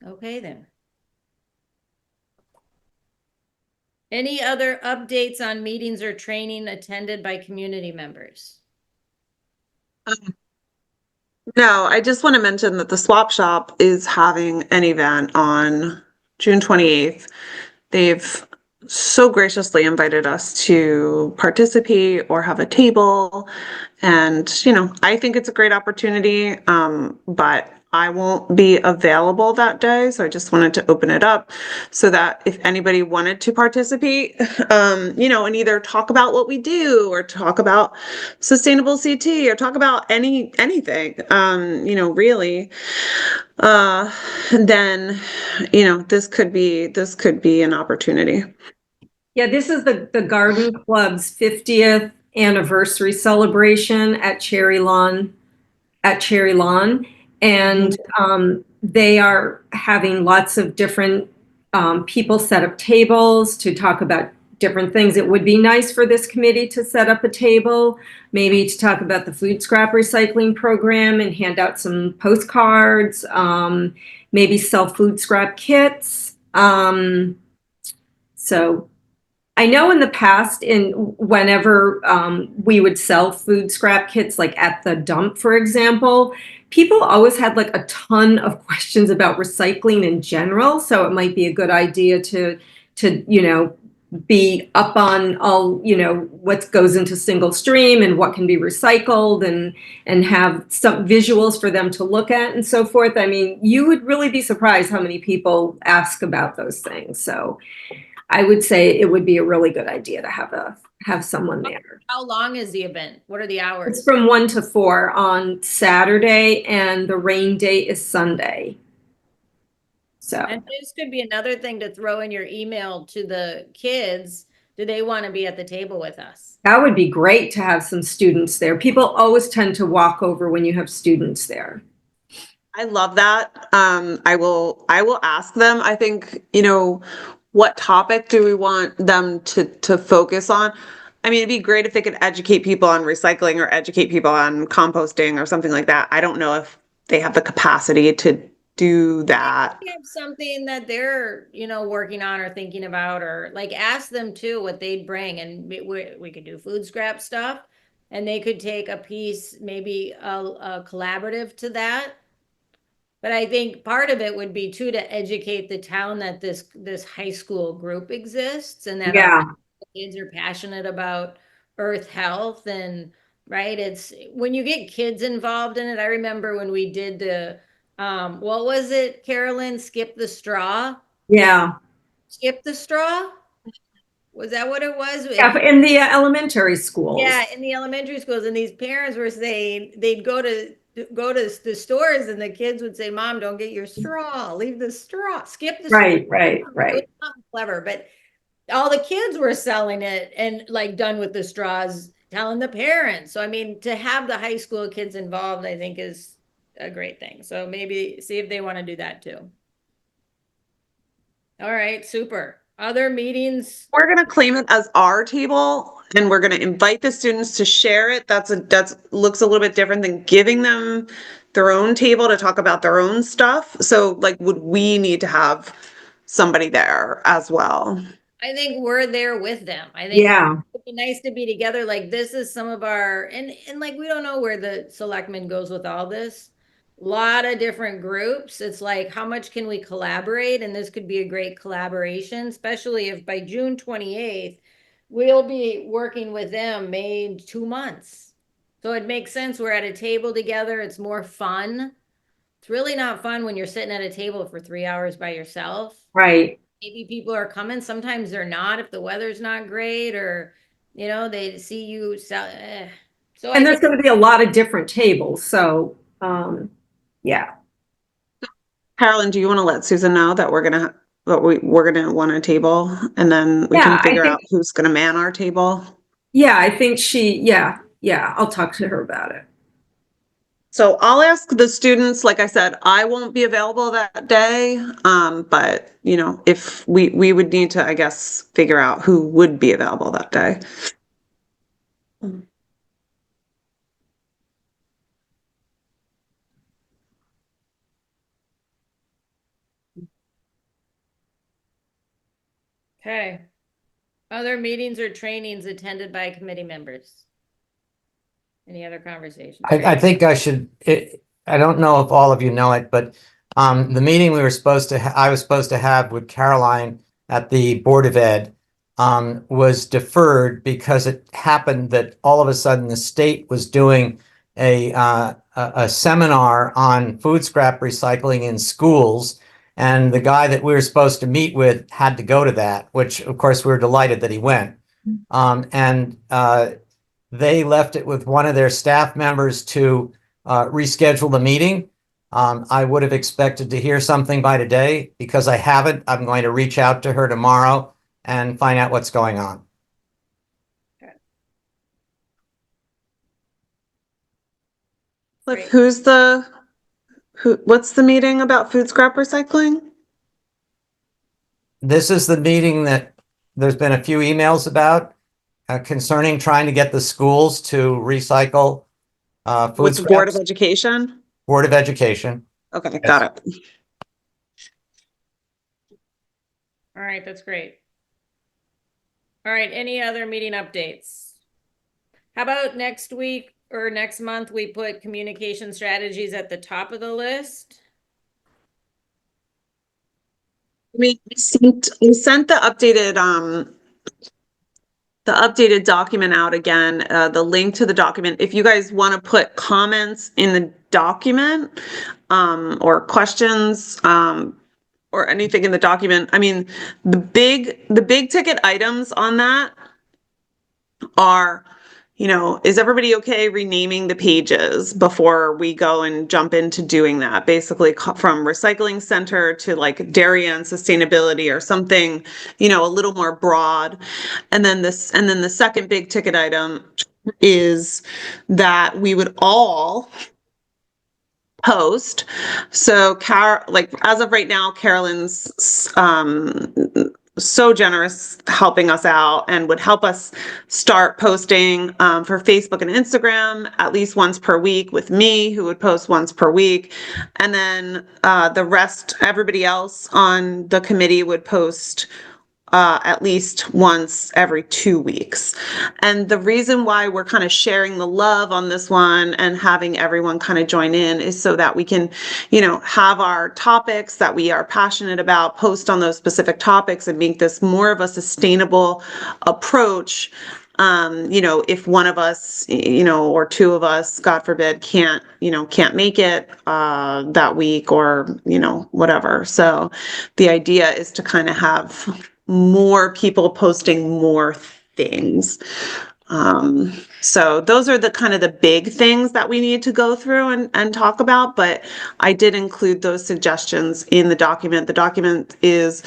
Okay, then. Any other updates on meetings or training attended by community members? No, I just want to mention that the Swap Shop is having an event on June 28th. They've so graciously invited us to participate or have a table. And, I think it's a great opportunity, but I won't be available that day. So I just wanted to open it up so that if anybody wanted to participate, and either talk about what we do or talk about sustainable CT or talk about anything, really, then, this could be an opportunity. yeah, this is the Garden Club's 50th anniversary celebration at Cherry Lawn. And they are having lots of different people set up tables to talk about different things. It would be nice for this committee to set up a table, maybe to talk about the food scrap recycling program and hand out some postcards, maybe sell food scrap kits. So I know in the past, whenever we would sell food scrap kits, like at the dump, for example, people always had like a ton of questions about recycling in general. So it might be a good idea to be up on all, what goes into single stream and what can be recycled and have some visuals for them to look at and so forth. I mean, you would really be surprised how many people ask about those things. So I would say it would be a really good idea to have someone there. How long is the event? What are the hours? It's from 1 to 4 on Saturday, and the rain date is Sunday. So, and this could be another thing to throw in your email to the kids. Do they want to be at the table with us? that would be great to have some students there. People always tend to walk over when you have students there. I love that. I will ask them. I think, what topic do we want them to focus on? I mean, it'd be great if they could educate people on recycling or educate people on composting or something like that. I don't know if they have the capacity to do that. They have something that they're, working on or thinking about, or like ask them too what they'd bring, and we could do food scrap stuff, and they could take a piece, maybe a collaborative to that. But I think part of it would be too to educate the town that this high school group exists, and that our Yeah, kids are passionate about earth health. And right, it's when you get kids involved in it. I remember when we did the what was it, Carolyn? Skip the straw. yeah. Skip the straw? Was that what it was? Yeah, in the elementary schools. Yeah, in the elementary schools, and these parents were saying they'd go to the stores, and the kids would say, "Mom, don't get your straw. Leave the straw. Skip the straw." Right, right, It was right. not clever, but all the kids were selling it and like done with the straws, telling the parents. So I mean, to have the high school kids involved, I think is a great thing. So maybe see if they want to do that too. All right, super. Other meetings? We're going to claim it as our table and we're going to invite the students to share it. That's looks a little bit different than giving them their own table to talk about their own stuff. So like, would we need to have somebody there as well? I think we're there with them. I think Yeah, it'd be nice to be together. Like this is some of our, and like we don't know where the selectmen goes with all this. Lot of different groups. It's like, how much can we collaborate? And this could be a great collaboration, especially if by June 28th, we'll be working with them May 2 months. So it makes sense. We're at a table together. It's more fun. It's really not fun when you're sitting at a table for 3 hours by yourself. right. Maybe people are coming, sometimes they're not, if the weather's not great, or they see you sell. So I And there's think going to be a lot of different tables. So, yeah. Carolyn, do you want to let Susan know that we're gonna want a table and then we can Yeah, I figure think, out who's gonna man our table? yeah, I think yeah, I'll talk to her about it. So I'll ask the students, like I said, I won't be available that day. But if we would need to, I guess, figure out who would be available that day. okay. Other meetings or trainings attended by committee members? Any other conversations? I think I don't know if all of you know it, but the meeting I was supposed to have with Caroline at the Board of Ed was deferred because it happened that all of a sudden the state was doing a seminar on food scrap recycling in schools. And the guy that we were supposed to meet with had to go to that, which of course we were delighted that he went. They left it with one of their staff members to reschedule the meeting. I would have expected to hear something by today. Because I haven't, I'm going to reach out to her tomorrow and find out what's going on. Cliff, what's the meeting about food scrap recycling? This is the meeting that there's been a few emails about concerning trying to get the schools to recycle food With the Board of scraps. Education? Board of Education. Okay, got it. All right, that's great. All right, any other meeting updates? How about next week or next month, we put communication strategies at the top of the list? We sent the updated document out again, the link to the document. If you guys want to put comments in the document, or questions, or anything in the document, I mean, the big ticket items on that are, is everybody okay renaming the pages before we go and jump into doing that? Basically from recycling center to like dairy and sustainability or something, a little more broad. And then the second big ticket item is that we would all post. So like as of right now, Carolyn's so generous helping us out and would help us start posting for Facebook and Instagram at least once per week, with me, who would post once per week. And then the rest, everybody else on the committee would post at least once every 2 weeks. And the reason why we're kind of sharing the love on this one and having everyone kind of join in is so that we can, have our topics that we are passionate about, post on those specific topics, and make this more of a sustainable approach. If one of us, or two of us, God forbid, can't make it that week, or, whatever. So the idea is to kind of have more people posting more things. So those are the kind of the big things that we need to go through and talk about, but I did include those suggestions in the document. The document is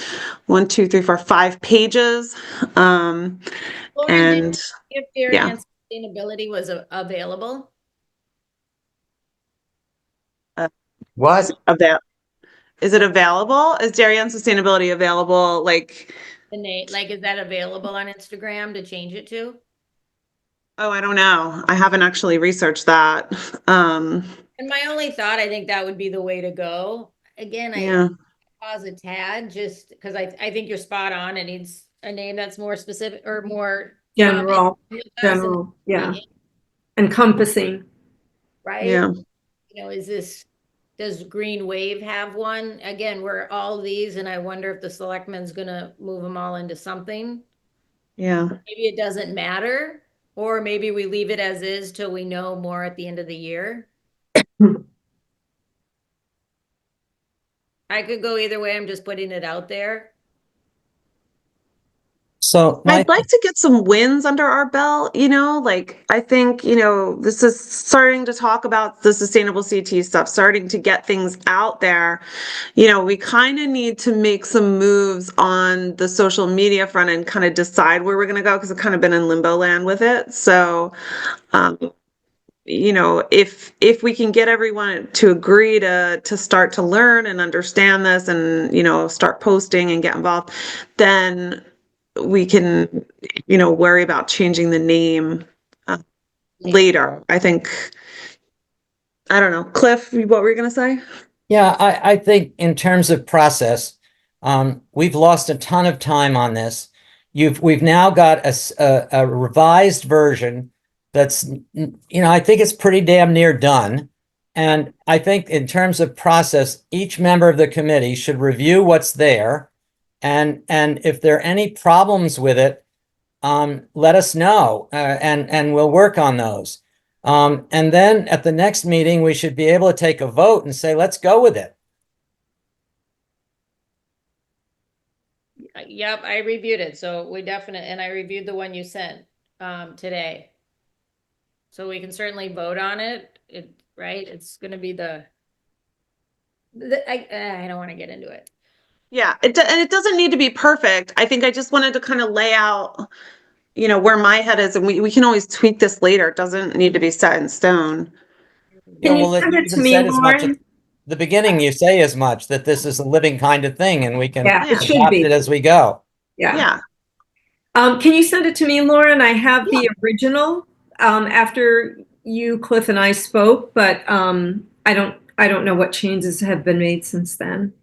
5 pages. Lauren, And if dairy yeah. and sustainability was available. What? Is it available? Is Dairy and Sustainability available? Like, Is that available on Instagram to change it to? oh, I don't know. I haven't actually researched that. And my only thought, I think that would be the way to go. Again, Yeah. I pause a tad just because I think you're spot on. It needs a name that's more specific or more General, common with us and general, yeah. Encompassing. right? Yeah. Does Green Wave have one? Again, we're all these, and I wonder if the selectman's gonna move them all into something. Yeah. Maybe it doesn't matter, or maybe we leave it as is till we know more at the end of the year. I could go either way. I'm just putting it out there. So I'd like to get some wins under our belt, like I think, this is starting to talk about the sustainable CT stuff, starting to get things out there. We kind of need to make some moves on the social media front and kind of decide where we're going to go, because I've kind of been in limbo land with it. So, if we can get everyone to agree to start to learn and understand this and, start posting and get involved, then we can, worry about changing the name later. I think, I don't know. Cliff, what were you going to say? yeah, I think in terms of process, we've lost a ton of time on this. We've now got a revised version that's, I think it's pretty damn near done. And I think in terms of process, each member of the committee should review what's there. And if there are any problems with it, let us know, and we'll work on those. And then at the next meeting, we should be able to take a vote and say, let's go with it. Yep, I reviewed it. So and I reviewed the one you sent today. So we can certainly vote on it. Right? It's going to be I don't want to get into it. Yeah, and it doesn't need to be perfect. I think I just wanted to kind of lay out, where my head is, and we can always tweak this later. It doesn't need to be set in stone. Can you well, send you it to even me, said as much Lauren? at the beginning, you say as much, that this is a living kind of thing and we can Yeah, it should adapt be. it as we go. Yeah. Yeah. Can you send it to me, Lauren? I have the original after you, Cliff, and I spoke, but I don't know what changes have been made since then.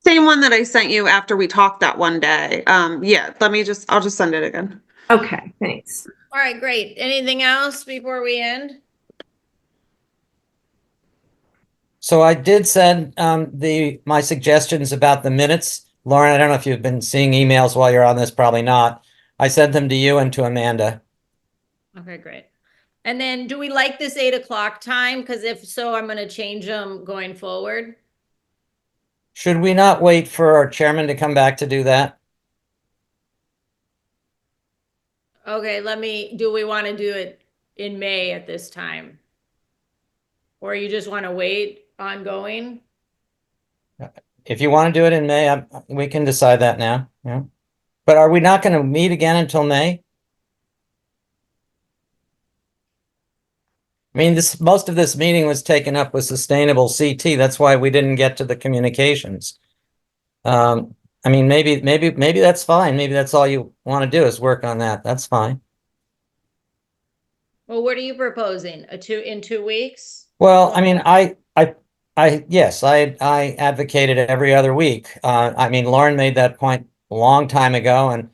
Same one that I sent you after we talked that one day. Yeah, I'll just send it again. Okay, thanks. All right, great. Anything else before we end? So I did send my suggestions about the minutes. Lauren, I don't know if you've been seeing emails while you're on this, probably not. I sent them to you and to Amanda. Okay, great. And then do we like this 8 o'clock time? Because if so, I'm going to change them going forward. Should we not wait for our chairman to come back to do that? Okay, do we want to do it in May at this time? Or you just want to wait ongoing? If you want to do it in May, we can decide that now. Yeah. But are we not going to meet again until May? I mean, most of this meeting was taken up with sustainable CT. That's why we didn't get to the communications. I mean, maybe that's fine. Maybe that's all you want to do is work on that. That's fine. Well, what are you proposing? In 2 weeks? Well, I mean, yes, I advocated it every other week. I mean, Lauren made that point a long time ago, and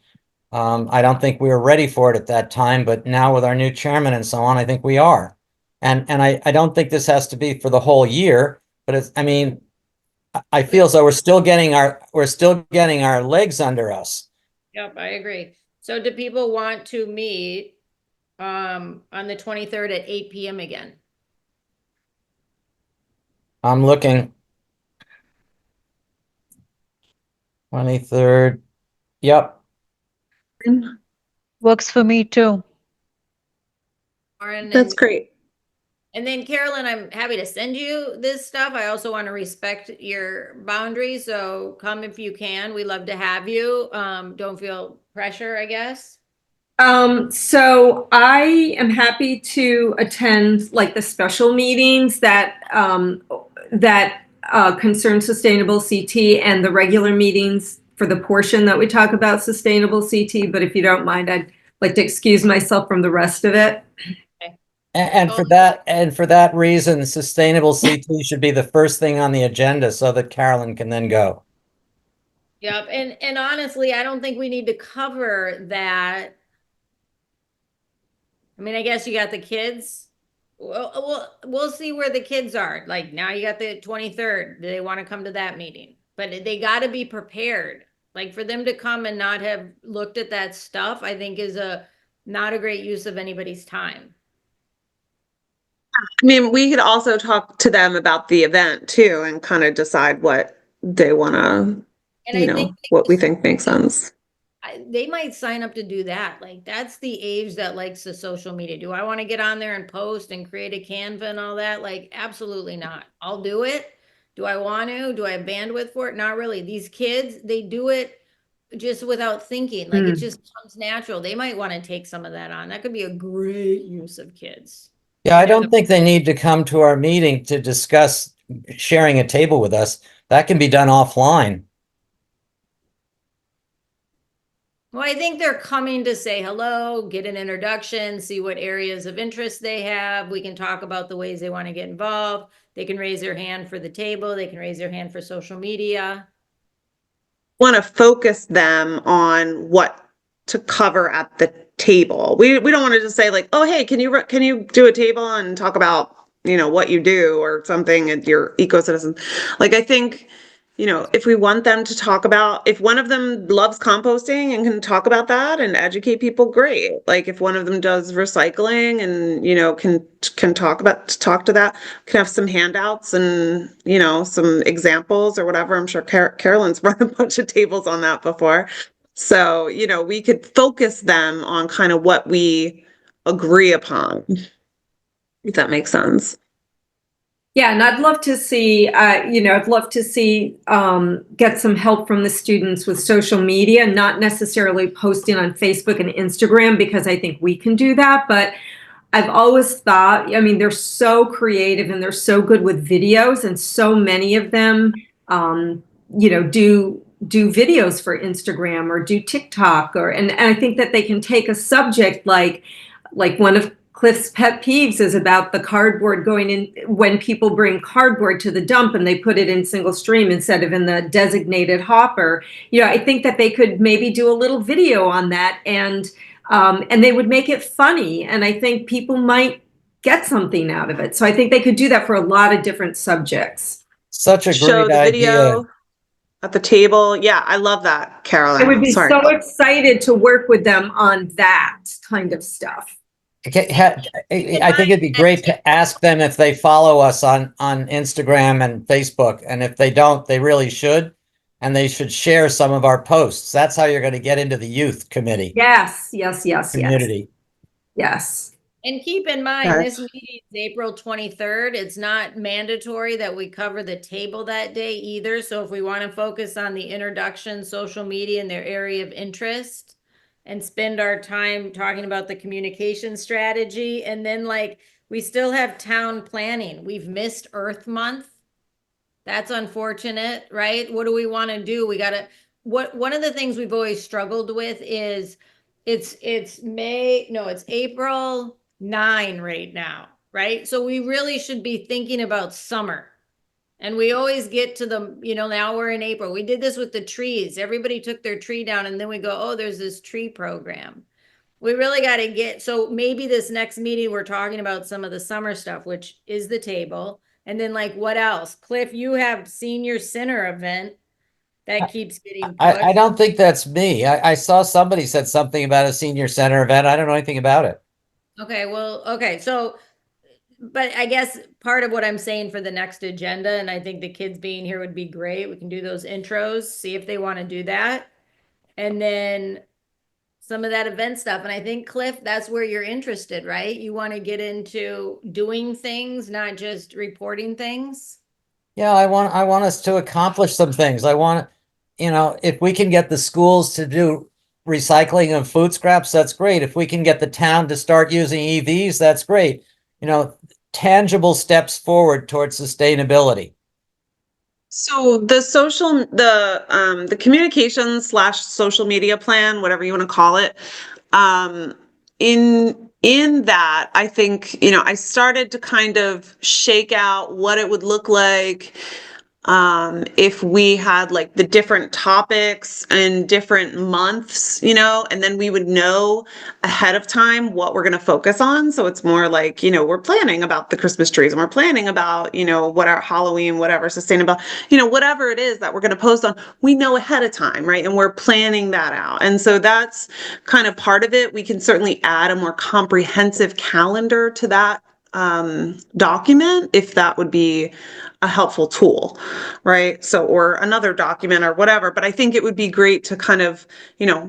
I don't think we were ready for it at that time, but now with our new chairman and so on, I think we are. And I don't think this has to be for the whole year, but I mean, I feel as though we're still getting our legs under us. Yep, I agree. So do people want to meet on the 23rd at 8 PM again? I'm looking. 23rd. Yep. Works for me too. Lauren, That's great. and then Carolyn, I'm happy to send you this stuff. I also want to respect your boundaries, so come if you can. We love to have you. Don't feel pressure, I guess. So I am happy to attend like the special meetings that concern sustainable CT and the regular meetings for the portion that we talk about sustainable CT. But if you don't mind, I'd like to excuse myself from the rest of it. And for that reason, sustainable CT should be the first thing on the agenda so that Carolyn can then go. Yep, and honestly, I don't think we need to cover that. I mean, I guess you got the kids. We'll see where the kids are. Like now you got the 23rd. Do they want to come to that meeting? But they got to be prepared. Like for them to come and not have looked at that stuff, I think is not a great use of anybody's time. I mean, we could also talk to them about the event too and kind of decide what they want to, And I think what we think makes sense. they might sign up to do that. Like that's the age that likes the social media. Do I want to get on there and post and create a Canva and all that? Like absolutely not. I'll do it. Do I want to? Do I have bandwidth for it? Not really. These kids, they do it just without thinking. Like it just comes natural. They might want to take some of that on. That could be a great use of kids. Yeah, I don't think they need to come to our meeting to discuss sharing a table with us. That can be done offline. Well, I think they're coming to say hello, get an introduction, see what areas of interest they have. We can talk about the ways they want to get involved. They can raise their hand for the table. They can raise their hand for social media. Want to focus them on what to cover at the table. We don't want to just say like, oh, hey, can you do a table and talk about, what you do or something at your ecosystem? Like, I think, if we want them to talk about, if one of them loves composting and can talk about that and educate people, great. Like if one of them does recycling and, can talk to that, can have some handouts and, some examples or whatever. I'm sure Carolyn's run a bunch of tables on that before. So, we could focus them on kind of what we agree upon, if that makes sense. Yeah, and I'd love to see, get some help from the students with social media, not necessarily posting on Facebook and Instagram, because I think we can do that. But I've always thought, I mean, they're so creative and they're so good with videos, and so many of them, do videos for Instagram or do TikTok, and I think that they can take a subject like one of Cliff's pet peeves is about the cardboard going in when people bring cardboard to the dump and they put it in single stream instead of in the designated hopper. I think that they could maybe do a little video on that, and they would make it funny, and I think people might get something out of it. So I think they could do that for a lot of different subjects. Such a Show great the idea. video at the table. Yeah, I love that, Carolyn. I would be Sorry. so excited to work with them on that kind of stuff. Okay, I think it'd be great to ask them if they follow us on Instagram and Facebook, and if they don't, they really should, and they should share some of our posts. That's how you're going to get into the youth committee. Yes, Community. yes. And keep in mind, Okay. this meeting is April 23rd. It's not mandatory that we cover the table that day either. So if we want to focus on the introduction, social media, and their area of interest, and spend our time talking about the communication strategy, and then like We still have town planning. We've missed Earth Month. That's unfortunate, right? What do we want to do? We gotta, one of the things we've always struggled with is it's May, no, it's April 9 right now, right? So we really should be thinking about summer. And we always get to the, now we're in April. We did this with the trees. Everybody took their tree down and then we go, oh, there's this tree program. We really got to get, so maybe this next meeting, we're talking about some of the summer stuff, which is the table. And then like, what else? Cliff, you have senior center event that keeps getting I pushed. don't think that's me. I saw somebody said something about a senior center event. I don't know anything about it. Okay, well, okay, so, but I guess part of what I'm saying for the next agenda, and I think the kids being here would be great. We can do those intros, see if they want to do that. And then some of that event stuff. And I think, Cliff, that's where you're interested, right? You want to get into doing things, not just reporting things. Yeah, I want us to accomplish some things. I want, if we can get the schools to do recycling of food scraps, that's great. If we can get the town to start using EVs, that's great. Tangible steps forward towards sustainability. So the communications slash social media plan, whatever you want to call it, in that, I think, I started to kind of shake out what it would look like if we had like the different topics and different months, and then we would know ahead of time what we're going to focus on. So it's more like, we're planning about the Christmas trees and we're planning about, what our Halloween, whatever, sustainable, whatever it is that we're going to post on, we know ahead of time, right? And we're planning that out. And so that's kind of part of it. We can certainly add a more comprehensive calendar to that document if that would be a helpful tool, right? So, or another document or whatever, but I think it would be great to kind of,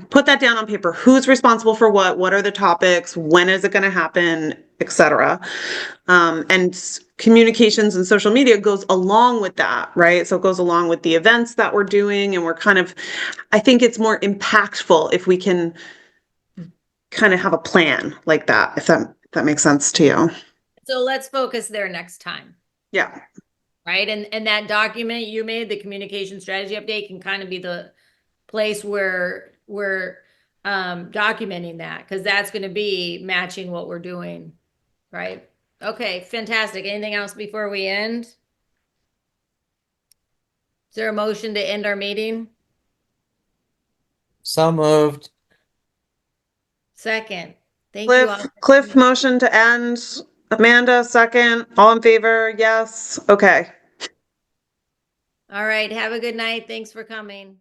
put that down on paper. Who's responsible for what are the topics, when is it going to happen, etc. And communications and social media goes along with that, right? So it goes along with the events that we're doing, and we're kind of, I think it's more impactful if we can kind of have a plan like that, if that makes sense to you. So let's focus there next time. Yeah. Right. And that document you made, the communication strategy update, can kind of be the place where we're documenting that, because that's going to be matching what we're doing. Right. Okay. Fantastic. Anything else before we end? Is there a motion to end our meeting? So moved. Second. Thank you all. Cliff motion to end. Amanda, second. All in favor? Yes. Okay. All right. Have a good night. Thanks for coming.